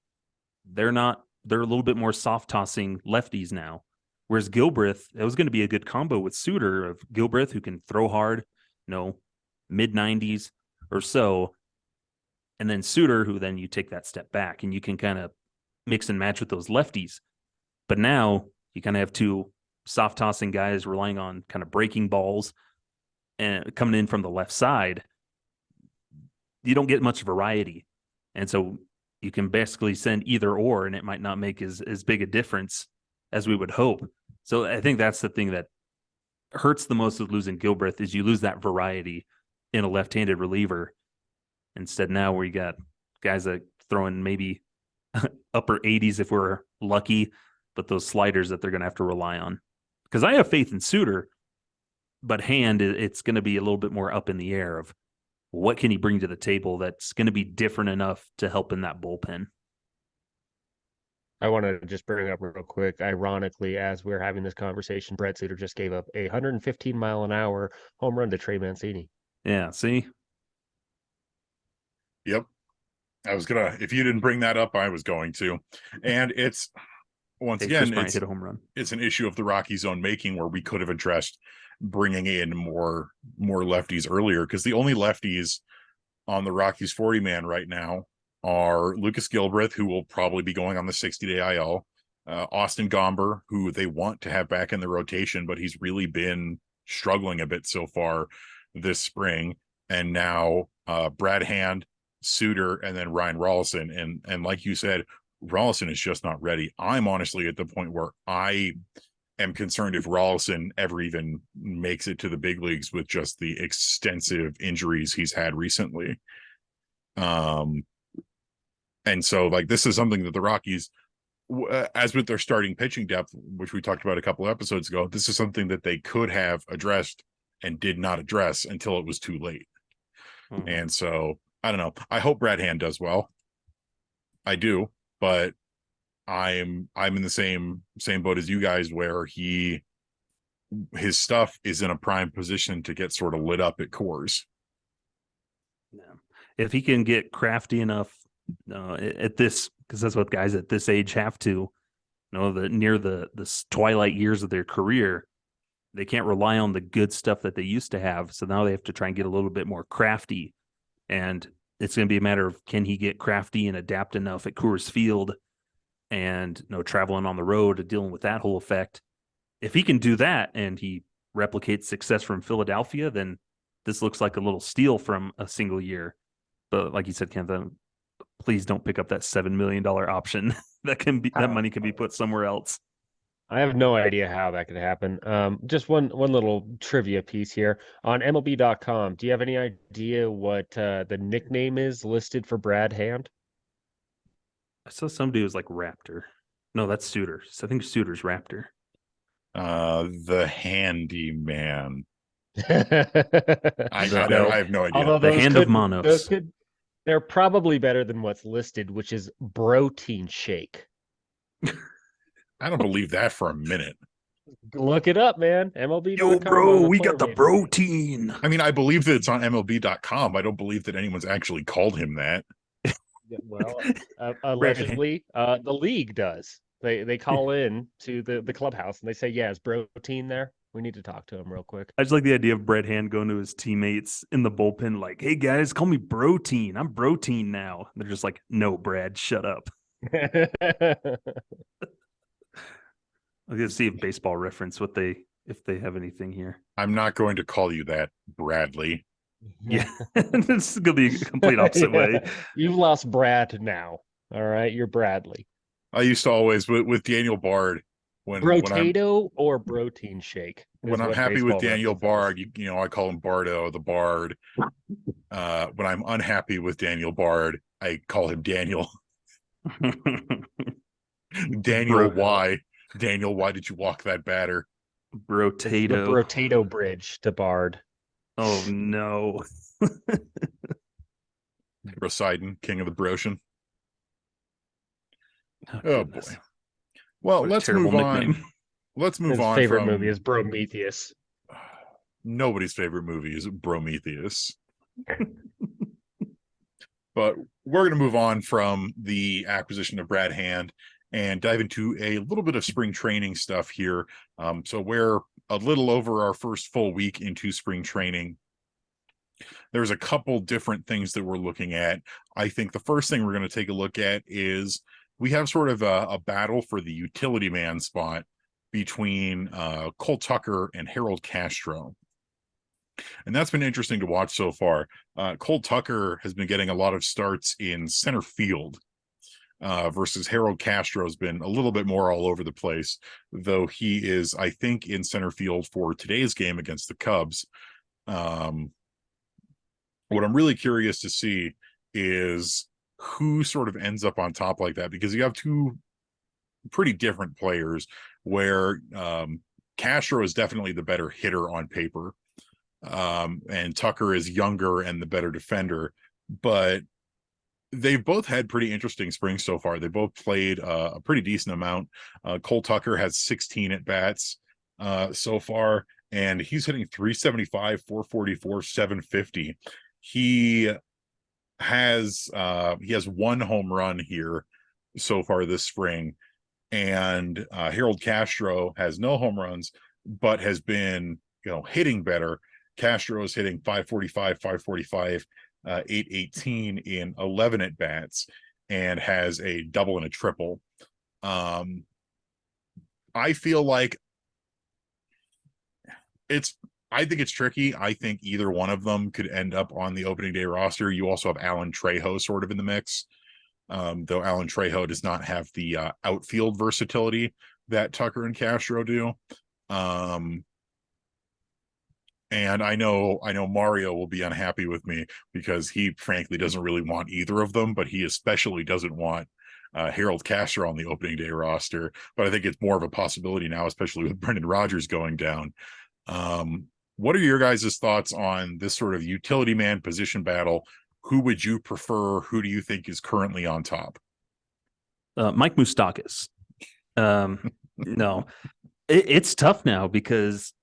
C: they're a little bit more soft tossing lefties now. Whereas Gilbreath, it was going to be a good combo with Suter, of Gilbreath who can throw hard, mid 90s or so. And then Suter, who then you take that step back and you can kind of mix and match with those lefties. But now you kind of have two soft tossing guys relying on kind of breaking balls and coming in from the left side. You don't get much variety. And so you can basically send either or, and it might not make as big a difference as we would hope. So I think that's the thing that hurts the most of losing Gilbreath, is you lose that variety in a left-handed reliever. Instead now where you got guys that throwing maybe upper 80s if we're lucky, but those sliders that they're going to have to rely on. Because I have faith in Suter, but Hand, it's going to be a little bit more up in the air of what can he bring to the table that's going to be different enough to help in that bullpen.
D: I want to just bring up real quick, ironically, as we're having this conversation, Brett Suter just gave up a 115 mile an hour home run to Trey Mancini.
C: Yeah, see?
B: Yep. If you didn't bring that up, I was going to. And it's, once
C: Hey, Kris
B: again,
C: Bryant hit a home run.
B: it's an issue of the Rockies' own making, where we could have addressed bringing in more lefties earlier, because the only lefties on the Rockies 40 man right now are Lucas Gilbreath, who will probably be going on the 60-day IL, Austin Gomber, who they want to have back in the rotation, but he's really been struggling a bit so far this spring, and now Brad Hand, Suter, and then Ryan Rolison. And like you said, Rolison is just not ready. I'm honestly at the point where I am concerned if Rolison ever even makes it to the big leagues with just the extensive injuries he's had recently. And so, like, this is something that the Rockies, as with their starting pitching depth, which we talked about a couple episodes ago, this is something that they could have addressed and did not address until it was too late. Mm-hmm. And so, I don't know. I hope Brad Hand does well. I do, but I'm in the same boat as you guys, where his stuff is in a prime position to get sort of lit up at Coors.
C: Yeah. If he can get crafty enough at this, because that's what guys at this age have to, near the twilight years of their career, they can't rely on the good stuff that they used to have. So now they have to try and get a little bit more crafty, and it's going to be a matter of, can he get crafty and adapt enough at Coors Field and traveling on the road, dealing with that whole effect. If he can do that and he replicates success from Philadelphia, then this looks like a little steal from a single year. But like you said, Kenneth, please don't pick up that $7 million option. That money can be put somewhere else.
D: I have no idea how that could happen. Just one little trivia piece here on MLB.com. Do you have any idea what the nickname is listed for Brad Hand?
C: I saw somebody was like Raptor. No, that's Suter. I think Suter's Raptor.
B: The Handyman. I have no idea.
D: Although
C: the Hand of Manos.
D: They're probably better than what's listed, which is Protein Shake.
B: I don't believe that for a minute.
D: Look it up, man. MLB.
C: Yo, bro, we got the protein.
B: I mean, I believe that it's on MLB.com. I don't believe that anyone's actually called him that.
D: Well, allegedly, the league does. They call in to the clubhouse and they say, "Yeah, is protein there? We need to talk to him real quick."
C: I just like the idea of Brad Hand going to his teammates in the bullpen, like, "Hey guys, call me Protein. I'm Protein now." And they're just like, "No, Brad, shut up." I'm gonna see if Baseball Reference if they have anything here.
B: I'm not going to call you that, Bradley.
C: Yeah, this is gonna be a complete opposite way.
D: You've lost Brad now. All right, you're Bradley.
B: I used to always with Daniel Bard
D: Brotato or Protein Shake.
B: When I'm happy with Daniel Bard, I call him Bardo, the Bard. When I'm unhappy with Daniel Bard, I call him Daniel. Daniel, why? Daniel, why did you walk that batter?
C: Brotato.
D: The Brotato bridge to Bard.
C: Oh no.
B: Brosidon, king of the Broshan.
C: Oh
B: boy. Well, let's move on. Let's move on.
D: His favorite movie is Prometheus.
B: Nobody's favorite movie is Prometheus. But we're going to move on from the acquisition of Brad Hand and dive into a little bit of spring training stuff here. So we're a little over our first full week into spring training. There's a couple different things that we're looking at. I think the first thing we're going to take a look at is we have sort of a battle for the utility man spot between Cole Tucker and Harold Castro. And that's been interesting to watch so far. Cole Tucker has been getting a lot of starts in center field versus Harold Castro has been a little bit more all over the place, though he is, I think, in center field for today's game against the Cubs. What I'm really curious to see is who sort of ends up on top like that, because you have two pretty different players where Castro is definitely the better hitter on paper. And Tucker is younger and the better defender, but they've both had pretty interesting springs so far. They both played a pretty decent amount. Cole Tucker has 16 at bats so far, and he's hitting 375, 444, 750. He has he has one home run here so far this spring, and Harold Castro has no home runs, but has been hitting better. Castro is hitting 545, 818 in 11 at bats, and has a double and a triple. I feel like I think it's tricky. I think either one of them could end up on the opening day roster. You also have Alan Trejo sort of in the mix, though Alan Trejo does not have the outfield versatility that Tucker and Castro do. And I know Mario will be unhappy with me because he frankly doesn't really want either of them, but he especially doesn't want Harold Castro on the opening day roster. But I think it's more of a possibility now, especially with Brendan Rodgers going down. What are your guys' thoughts on this sort of utility man position battle? Who would you prefer? Who do you think is currently on top?
C: Mike Moustakas. No, it's tough now because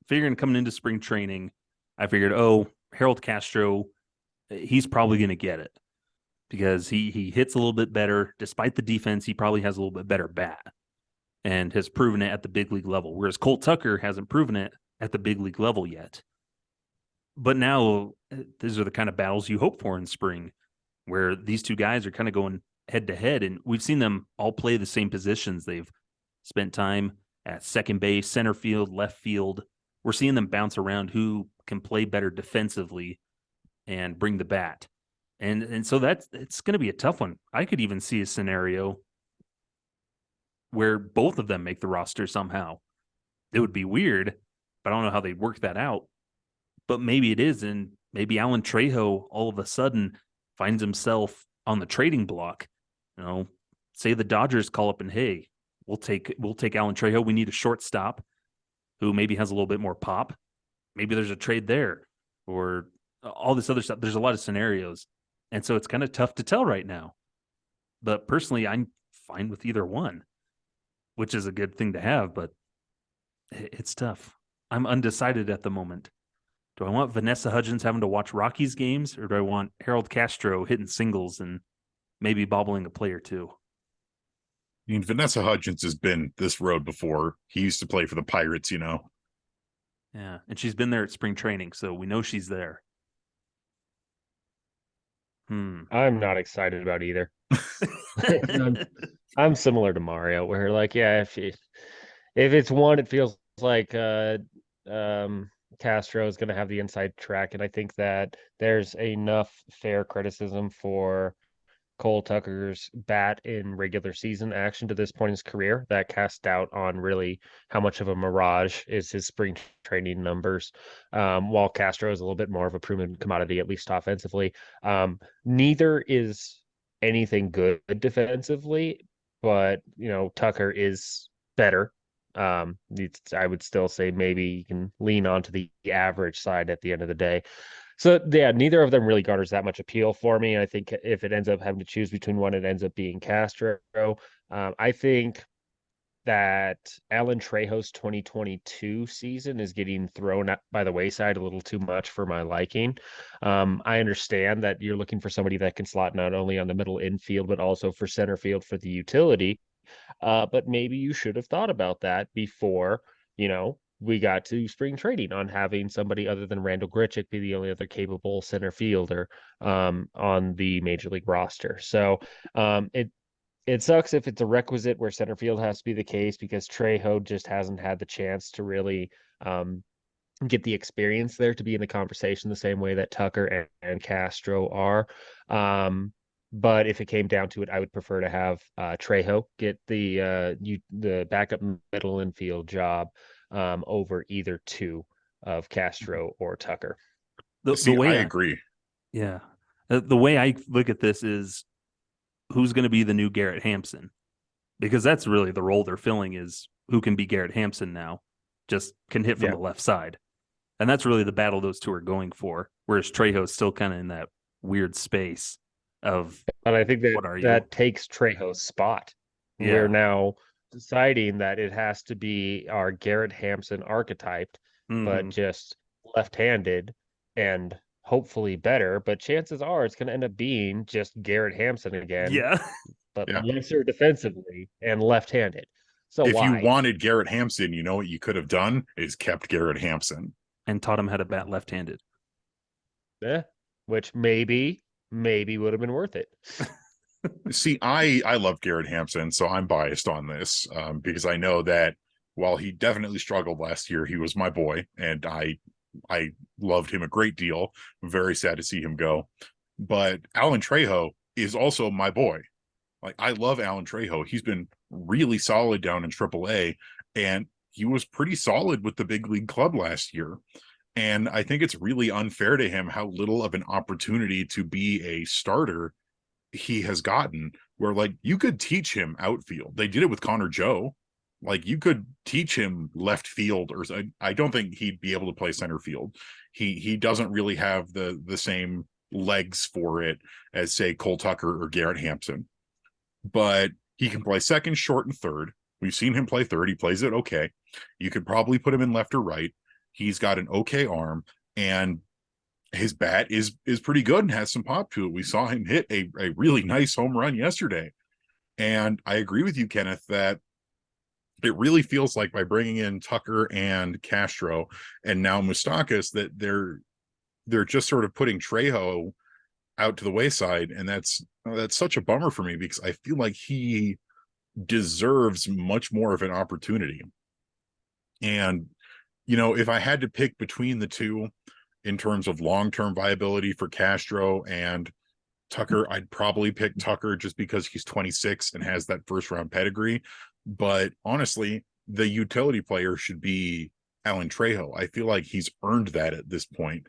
C: figuring coming into spring training, I figured, Harold Castro, he's probably going to get it because he hits a little bit better. Despite the defense, he probably has a little bit better bat and has proven it at the big league level, whereas Cole Tucker hasn't proven it at the big league level yet. But now these are the kind of battles you hope for in spring, where these two guys are kind of going head to head, and we've seen them all play the same positions. They've spent time at second base, center field, left field. We're seeing them bounce around who can play better defensively and bring the bat. And so it's going to be a tough one. I could even see a scenario where both of them make the roster somehow. It would be weird, but I don't know how they'd work that out. But maybe it is, and maybe Alan Trejo all of a sudden finds himself on the trading block. Say the Dodgers call up and, hey, we'll take Alan Trejo. We need a shortstop who maybe has a little bit more pop. Maybe there's a trade there, or all this other stuff. There's a lot of scenarios, and so it's kind of tough to tell right now. But personally, I'm fine with either one, which is a good thing to have, but it's tough. I'm undecided at the moment. Do I want Vanessa Hudgens having to watch Rockies games, or do I want Harold Castro hitting singles and maybe bobbling a play or two?
B: I mean, Vanessa Hudgens has been this road before. He used to play for the Pirates,
C: Yeah, and she's been there at spring training, so we know she's there.
D: I'm not excited about either. I'm similar to Mario, where if it's one, it feels like Castro is going to have the inside track, and I think that there's enough fair criticism for Cole Tucker's bat in regular season action to this point in his career that cast doubt on really how much of a mirage is his spring training numbers. While Castro is a little bit more of a proven commodity, at least offensively. Neither is anything good defensively, but Tucker is better. I would still say maybe you can lean onto the average side at the end of the day. So yeah, neither of them really garners that much appeal for me. I think if it ends up having to choose between one, it ends up being Castro. I think that Alan Trejo's 2022 season is getting thrown out by the wayside a little too much for my liking. I understand that you're looking for somebody that can slot not only on the middle infield, but also for center field for the utility. But maybe you should have thought about that before, we got to spring training on having somebody other than Randall Grichuk be the only other capable center fielder on the major league roster. So it sucks if it's a requisite where center field has to be the case, because Trejo just hasn't had the chance to really get the experience there to be in the conversation the same way that Tucker and Castro are. But if it came down to it, I would prefer to have Trejo get the backup middle infield job over either two of Castro or Tucker.
C: The way
B: I agree.
C: Yeah. The way I look at this is who's going to be the new Garrett Hampson, because that's really the role they're filling, is who can be Garrett Hampson now, just can hit from the left side. And that's really the battle those two are going for, whereas Trejo's still kind of in that weird space of,
D: and I think that takes Trejo's spot.
C: Yeah.
D: We're now deciding that it has to be our Garrett Hampson archetype, but just left-handed and hopefully better, but chances are it's going to end up being just Garrett Hampson again,
C: Yeah.
D: but
B: Yeah.
D: lesser defensively and left-handed. So
B: If you
D: why?
B: wanted Garrett Hampson, you know what you could have done is kept Garrett Hampson.
C: And taught him how to bat left-handed.
D: Which maybe would have been worth it.
B: See, I love Garrett Hampson, so I'm biased on this because I know that while he definitely struggled last year, he was my boy, and I loved him a great deal. I'm very sad to see him go. But Alan Trejo is also my boy. Like, I love Alan Trejo. He's been really solid down in AAA, and he was pretty solid with the big league club last year. And I think it's really unfair to him how little of an opportunity to be a starter he has gotten, where like you could teach him outfield. They did it with Connor Joe. Like, you could teach him left field, or I don't think he'd be able to play center field. He doesn't really have the same legs for it as, say, Cole Tucker or Garrett Hampson. But he can play second, short, and third. We've seen him play third. He plays it okay. You could probably put him in left or right. He's got an okay arm, and his bat is pretty good and has some pop to it. We saw him hit a really nice home run yesterday. And I agree with you, Kenneth, that it really feels like by bringing in Tucker and Castro and now Moustakas that they're just sort of putting Trejo out to the wayside. And that's such a bummer for me, because I feel like he deserves much more of an opportunity. And, you know, if I had to pick between the two in terms of long-term viability for Castro and Tucker, I'd probably pick Tucker just because he's 26 and has that first round pedigree. But honestly, the utility player should be Alan Trejo. I feel like he's earned that at this point.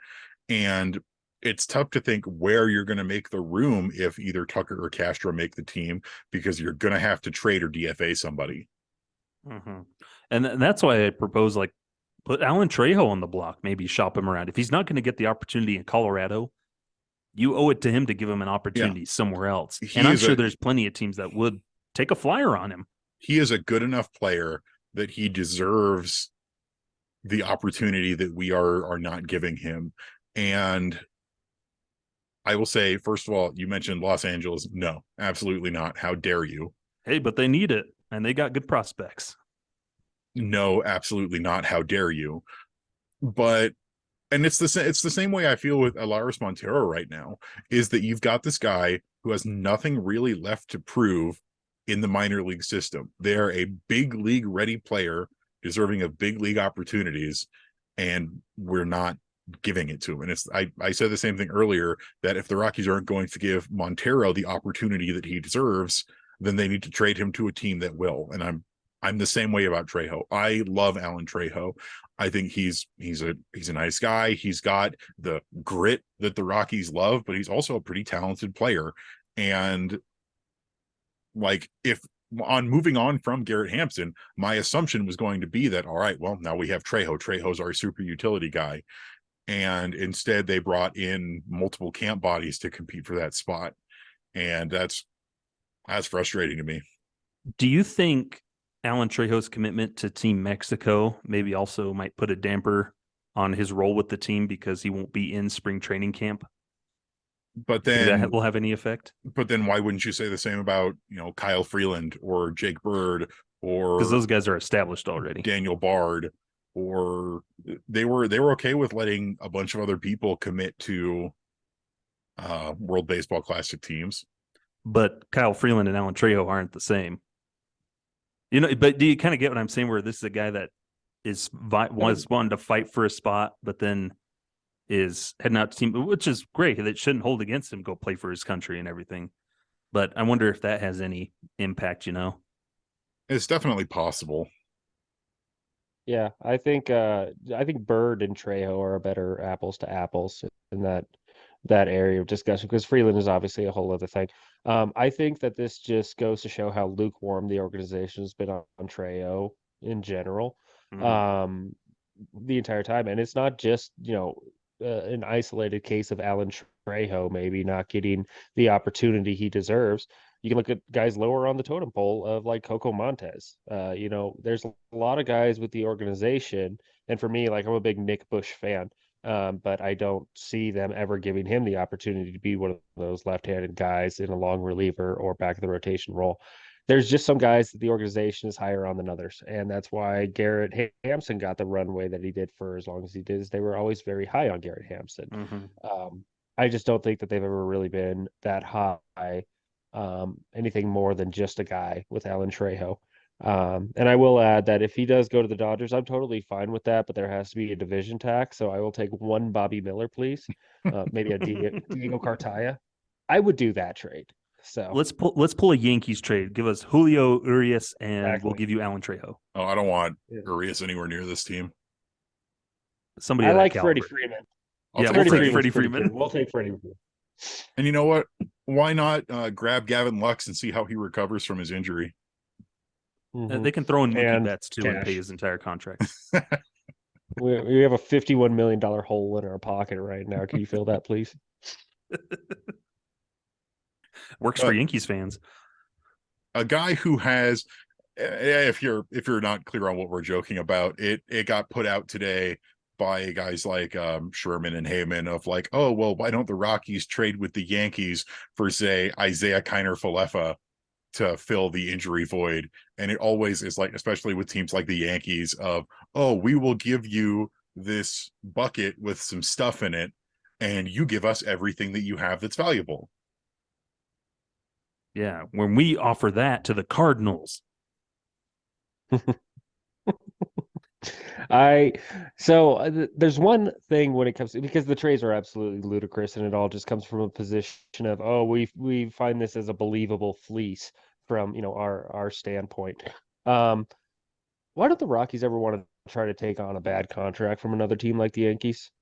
B: And it's tough to think where you're going to make the room if either Tucker or Castro make the team, because you're going to have to trade or DFA somebody.
C: Mm-hmm. And that's why I propose, like, put Alan Trejo on the block, maybe shop him around. If he's not going to get the opportunity in Colorado, you owe it to him to give him an opportunity somewhere else. And I'm sure there's plenty of teams that would take a flyer on him.
B: He is a good enough player that he deserves the opportunity that we are not giving him. And I will say, first of all, you mentioned Los Angeles. No, absolutely not. How dare you?
C: Hey, but they need it, and they got good prospects.
B: No, absolutely not. How dare you? But, and it's the same way I feel with Alaris Montero right now, is that you've got this guy who has nothing really left to prove in the minor league system. They're a big league ready player deserving of big league opportunities, and we're not giving it to him. And I said the same thing earlier, that if the Rockies aren't going to give Montero the opportunity that he deserves, then they need to trade him to a team that will. And I'm the same way about Trejo. I love Alan Trejo. I think he's a nice guy. He's got the grit that the Rockies love, but he's also a pretty talented player. And like, if on moving on from Garrett Hampson, my assumption was going to be that, all right, well, now we have Trejo. Trejo's our super utility guy. And instead they brought in multiple camp bodies to compete for that spot. And that's frustrating to me.
C: Do you think Alan Trejo's commitment to Team Mexico maybe also might put a damper on his role with the team because he won't be in spring training camp?
B: But then
C: that will have any effect?
B: But then why wouldn't you say the same about, Kyle Freeland or Jake Bird, or
C: because those guys are established already,
B: Daniel Bard, or they were okay with letting a bunch of other people commit to World Baseball Classic teams.
C: But Kyle Freeland and Alan Trejo aren't the same. But do you kind of get what I'm saying, where this is a guy that was wanting to fight for a spot, but then is heading out to team, which is great. That shouldn't hold against him, go play for his country and everything. But I wonder if that has any impact, It's definitely possible.
D: Yeah, I think Bird and Trejo are a better apples to apples in that area of discussion, because Freeland is obviously a whole other thing. I think that this just goes to show how lukewarm the organization has been on Trejo in general, the entire time. And it's not just, an isolated case of Alan Trejo maybe not getting the opportunity he deserves. You can look at guys lower on the totem pole of like Coco Montes. There's a lot of guys with the organization. And for me, like, I'm a big Nick Bush fan. but I don't see them ever giving him the opportunity to be one of those left-handed guys in a long reliever or back of the rotation role. There's just some guys that the organization is higher on than others, and that's why Garrett Hampson got the runway that he did for as long as he did. Is they were always very high on Garrett Hampson. I just don't think that they've ever really been that high, anything more than just a guy with Alan Trejo. And I will add that if he does go to the Dodgers, I'm totally fine with that, but there has to be a division tax. So I will take one Bobby Miller, please. Maybe a Diego Cartaya. I would do that trade. So
C: let's pull a Yankees trade. Give us Julio Urias, and we'll give you Alan Trejo.
B: Oh, I don't want Urias anywhere near this team.
C: Somebody
D: I
C: of
D: like
C: that
D: Freddie
C: caliber.
D: Freeman.
C: Yeah, we'll take Freddie Freeman.
D: We'll take Freddie Freeman.
B: And you know what? Why not grab Gavin Lux and see how he recovers from his injury?
C: They can throw in Mookie Betts too
D: cash.
C: and pay his entire contract.
D: We have a $51 million hole in our pocket right now. Can you fill that, please?
C: Works for Yankees fans.
B: A guy who has, if you're not clear on what we're joking about, it got put out today by guys like Sherman and Heyman of like, oh well, why don't the Rockies trade with the Yankees for say Isaiah Kiner-Falefa to fill the injury void? And it always is like, especially with teams like the Yankees, of, oh, we will give you this bucket with some stuff in it and you give us everything that you have that's valuable.
C: Yeah, when we offer that to the Cardinals.
D: There's one thing when it comes to, because the trades are absolutely ludicrous and it all just comes from a position of, oh, we find this as a believable fleece from, our standpoint. Why don't the Rockies ever want to try to take on a bad contract from another team like the Yankees?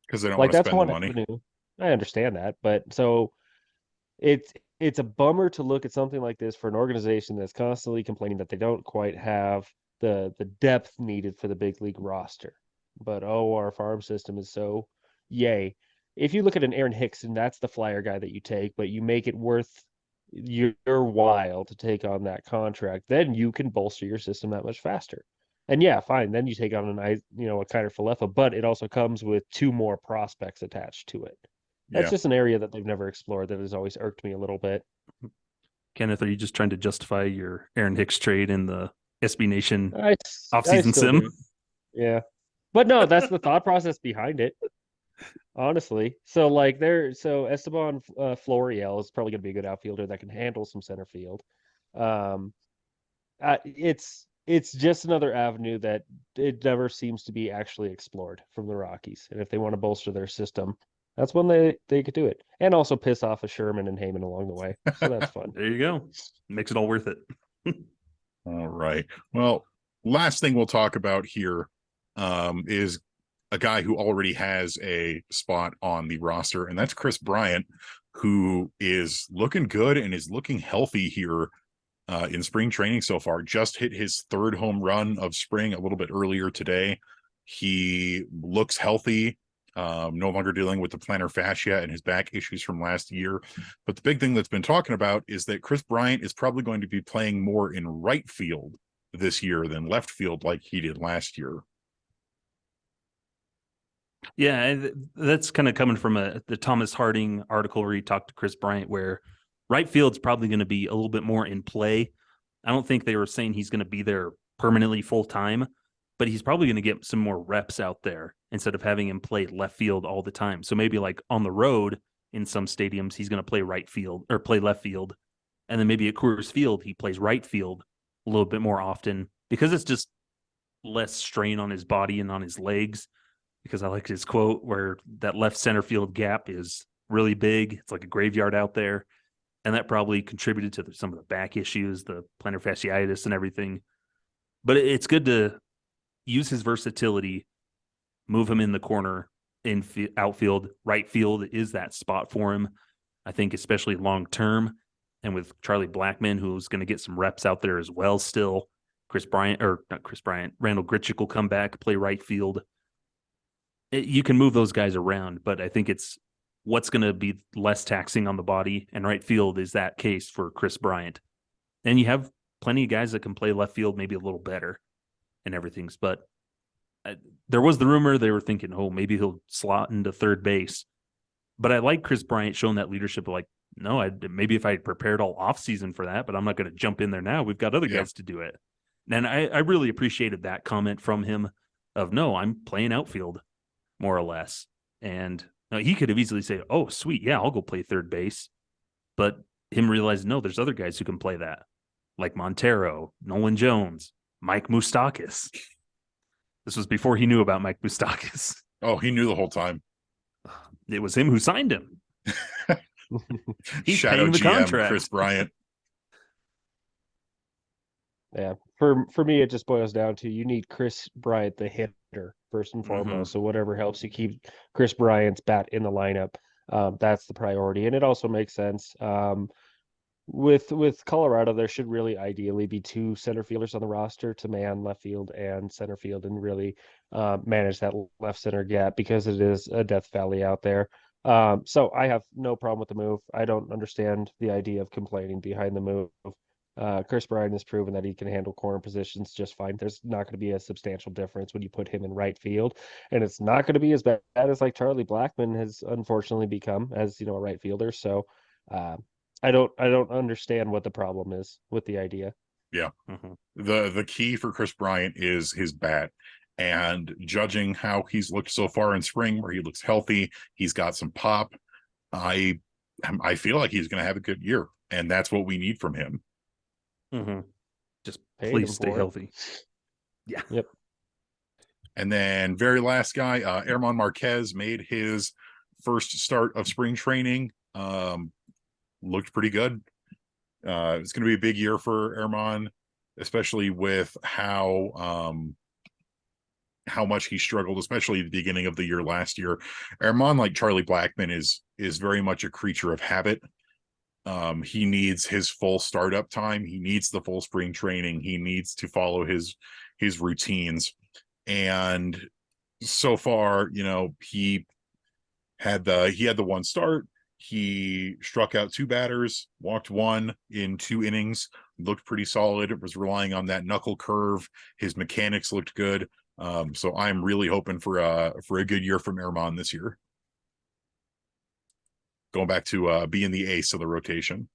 B: Because they don't want to spend the money.
D: Avenue. I understand that, but so it's a bummer to look at something like this for an organization that's constantly complaining that they don't quite have the depth needed for the big league roster. But our farm system is so yay. If you look at an Aaron Hicks, and that's the flyer guy that you take, but you make it worth your while to take on that contract, then you can bolster your system that much faster. And yeah, fine. Then you take on a Kiner-Falefa, but it also comes with 2 more prospects attached to it. That's just an area that they've never explored that has always irked me a little bit.
C: Kenneth, are you just trying to justify your Aaron Hicks trade in the SB Nation offseason sim?
D: Yeah. But no, that's the thought process behind it. Honestly. So Esteban Florial is probably going to be a good outfielder that can handle some center field. It's just another avenue that it never seems to be actually explored from the Rockies. And if they want to bolster their system, that's when they could do it. And also piss off a Sherman and Heyman along the way. So that's fun.
C: There you go. Makes it all worth it.
B: All right. Well, last thing we'll talk about here is a guy who already has a spot on the roster, and that's Kris Bryant, who is looking good and is looking healthy here in spring training so far. Just hit his 3rd home run of spring a little bit earlier today. He looks healthy. No longer dealing with the plantar fascia and his back issues from last year. But the big thing that's been talking about is that Kris Bryant is probably going to be playing more in right field this year than left field like he did last year.
C: Yeah, that's kind of coming from the Thomas Harding article where he talked to Kris Bryant, where right field's probably going to be a little bit more in play. I don't think they were saying he's going to be there permanently full time, but he's probably going to get some more reps out there instead of having him play left field all the time. So maybe like on the road in some stadiums, he's going to play right field or play left field. And then maybe at Coors Field, he plays right field a little bit more often because it's just less strain on his body and on his legs. Because I like his quote where that left center field gap is really big. It's like a graveyard out there. And that probably contributed to some of the back issues, the plantar fasciitis and everything. But it's good to use his versatility, move him in the corner, in outfield. Right field is that spot for him, I think, especially long term. And with Charlie Blackmon, who's going to get some reps out there as well still. Randall Grichuk will come back, play right field. You can move those guys around, but I think it's what's going to be less taxing on the body. And right field is that case for Kris Bryant. And you have plenty of guys that can play left field maybe a little better and everything's, but there was the rumor they were thinking, oh, maybe he'll slot into third base. But I like Kris Bryant showing that leadership. Like, no, maybe if I had prepared all offseason for that, but I'm not going to jump in there now. We've got other guys to do it. And I really appreciated that comment from him of, no, I'm playing outfield, more or less. And he could have easily said, oh, sweet, yeah, I'll go play third base. But him realizing, no, there's other guys who can play that, like Montero, Nolan Jones, Mike Moustakas. This was before he knew about Mike Moustakas.
B: Oh, he knew the whole time.
C: It was him who signed him. He's
B: Shadow
C: paying the
B: GM,
C: contract.
B: Kris Bryant.
D: Yeah, for me, it just boils down to you need Kris Bryant, the hitter, first and foremost. So whatever helps you keep Kris Bryant's bat in the lineup, that's the priority. And it also makes sense. With Colorado, there should really ideally be two center fielders on the roster to man left field and center field and really manage that left center gap because it is a death valley out there. So I have no problem with the move. I don't understand the idea of complaining behind the move. Kris Bryant has proven that he can handle corner positions just fine. There's not going to be a substantial difference when you put him in right field, and it's not going to be as bad as like Charlie Blackmon has unfortunately become as a right fielder. So I don't understand what the problem is with the idea.
B: Yeah. The key for Kris Bryant is his bat. And judging how he's looked so far in spring, where he looks healthy, he's got some pop. I feel like he's going to have a good year, and that's what we need from him.
C: Just please stay healthy. Yeah.
D: Yep.
B: And then very last guy, Germán Márquez made his first start of spring training. Looked pretty good. It's going to be a big year for Germán, especially with how much he struggled, especially at the beginning of the year last year. Germán, like Charlie Blackmon, is very much a creature of habit. He needs his full startup time. He needs the full spring training. He needs to follow his routines. And so far, he had the one start. He struck out 2 batters, walked 1 in 2 innings, looked pretty solid. It was relying on that knuckle curve. His mechanics looked good. So I'm really hoping for a good year from Germán this year. Going back to being the ace of the rotation.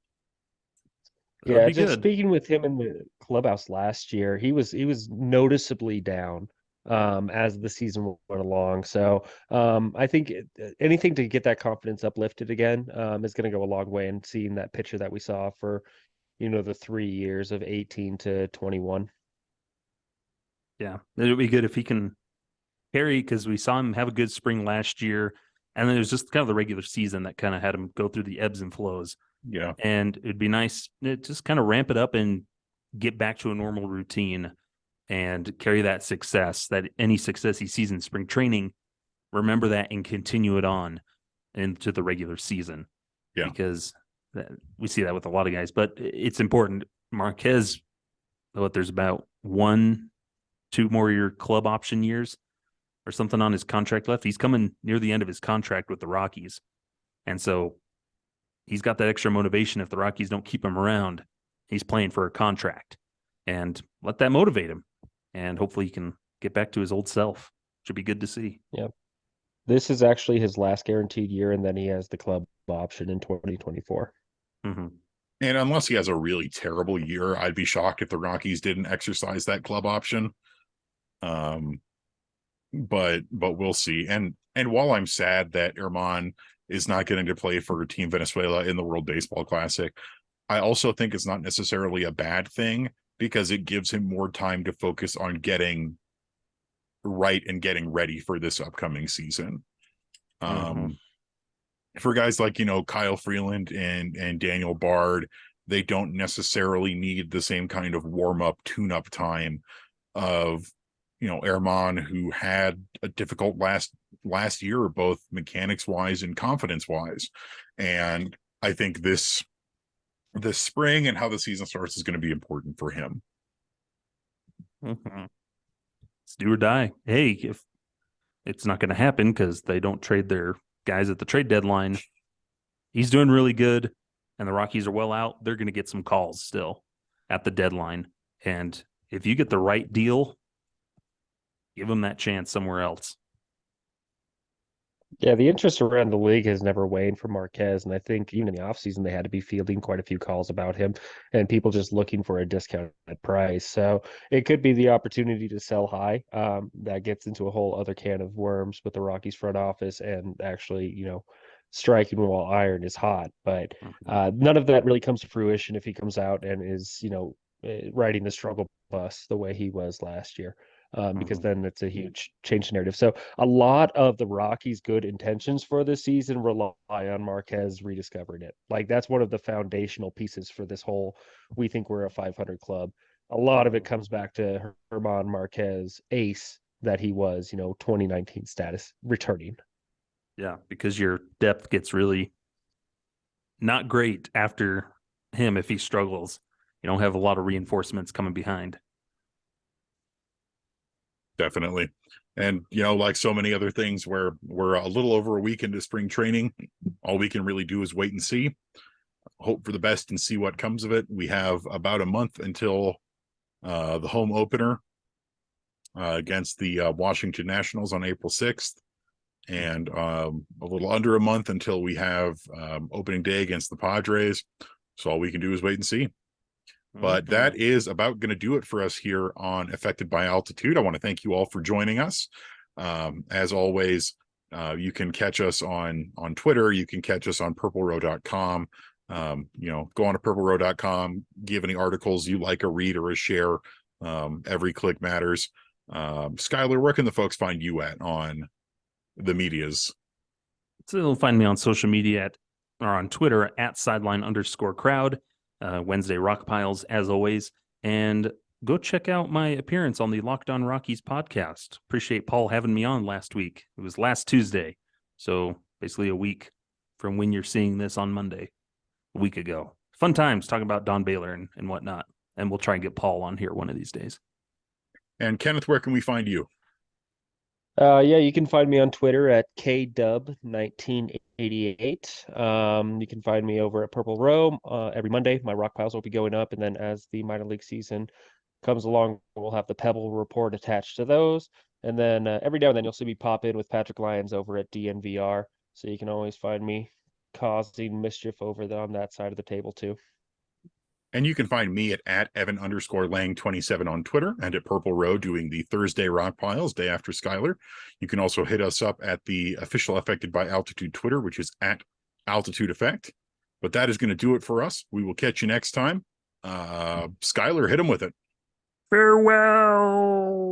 D: Yeah, just speaking with him in the clubhouse last year, he was noticeably down as the season went along. So I think anything to get that confidence uplifted again is going to go a long way in seeing that picture that we saw for the 3 years of 18 to 21.
C: Yeah, it would be good if he can carry, because we saw him have a good spring last year. And then it was just kind of the regular season that kind of had him go through the ebbs and flows.
B: Yeah.
C: And it'd be nice to just kind of ramp it up and get back to a normal routine and carry that success, that any success he sees in spring training, remember that and continue it on into the regular season.
B: Yeah.
C: Because we see that with a lot of guys, but it's important. Márquez, there's about 1-2 more year club option years or something on his contract left. He's coming near the end of his contract with the Rockies. And so he's got that extra motivation. If the Rockies don't keep him around, he's playing for a contract, and let that motivate him. And hopefully he can get back to his old self. Should be good to see.
D: Yeah. This is actually his last guaranteed year, and then he has the club option in 2024.
B: And unless he has a really terrible year, I'd be shocked if the Rockies didn't exercise that club option. But we'll see. And while I'm sad that Germán is not getting to play for Team Venezuela in the World Baseball Classic, I also think it's not necessarily a bad thing, because it gives him more time to focus on getting right and getting ready for this upcoming season. For guys like, Kyle Freeland and Daniel Bard, they don't necessarily need the same kind of warm-up, tune-up time of Germán, who had a difficult last year, both mechanics wise and confidence wise. And I think this spring and how the season starts is going to be important for him.
C: It's do or die. Hey, if it's not going to happen because they don't trade their guys at the trade deadline, he's doing really good and the Rockies are well out, they're going to get some calls still at the deadline. And if you get the right deal, give him that chance somewhere else.
D: Yeah, the interest around the league has never waned for Márquez, and I think even in the offseason they had to be fielding quite a few calls about him and people just looking for a discounted price. So it could be the opportunity to sell high. That gets into a whole other can of worms with the Rockies front office and actually, striking while iron is hot. But none of that really comes to fruition if he comes out and is, riding the struggle bus the way he was last year. Because then it's a huge change in narrative. So a lot of the Rockies' good intentions for this season rely on Márquez rediscovering it. Like that's one of the foundational pieces for this whole. We think we're a 500 club. A lot of it comes back to Germán Márquez, ace that he was, 2019 status returning.
C: Yeah, because your depth gets really not great after him if he struggles. You don't have a lot of reinforcements coming behind.
B: Definitely. And, like so many other things where we're a little over a week into spring training, all we can really do is wait and see, hope for the best and see what comes of it. We have about a month until the home opener against the Washington Nationals on April 6th. And a little under a month until we have opening day against the Padres. So all we can do is wait and see. But that is about going to do it for us here on Affected by Altitude. I want to thank you all for joining us. As always, you can catch us on Twitter. You can catch us on purplerow.com. Go on to purplerow.com, give any articles you like a read or a share. Every click matters. Skyler, where can the folks find you at on the medias?
C: So they'll find me on social media or on Twitter at sideline_crowd. Wednesday Rock Piles, as always. And go check out my appearance on the Locked On Rockies podcast. Appreciate Paul having me on last week. It was last Tuesday. So basically a week from when you're seeing this on Monday, a week ago. Fun times talking about Don Baylor and whatnot. And we'll try and get Paul on here one of these days.
B: And Kenneth, where can we find you?
D: You can find me on Twitter at KDub1988. You can find me over at Purple Row every Monday. My rock piles will be going up, and then as the minor league season comes along, we'll have the Pebble report attached to those. And then every now and then you'll see me pop in with Patrick Lyons over at DNVR, so you can always find me causing mischief over on that side of the table too.
B: And you can find me at Evan_Lang27 on Twitter and at Purple Row doing the Thursday Rock Piles day after Skyler. You can also hit us up at the official Affected by Altitude Twitter, which is at Altitude Effect. But that is going to do it for us. We will catch you next time. Skyler, hit him with it.
C: Farewell.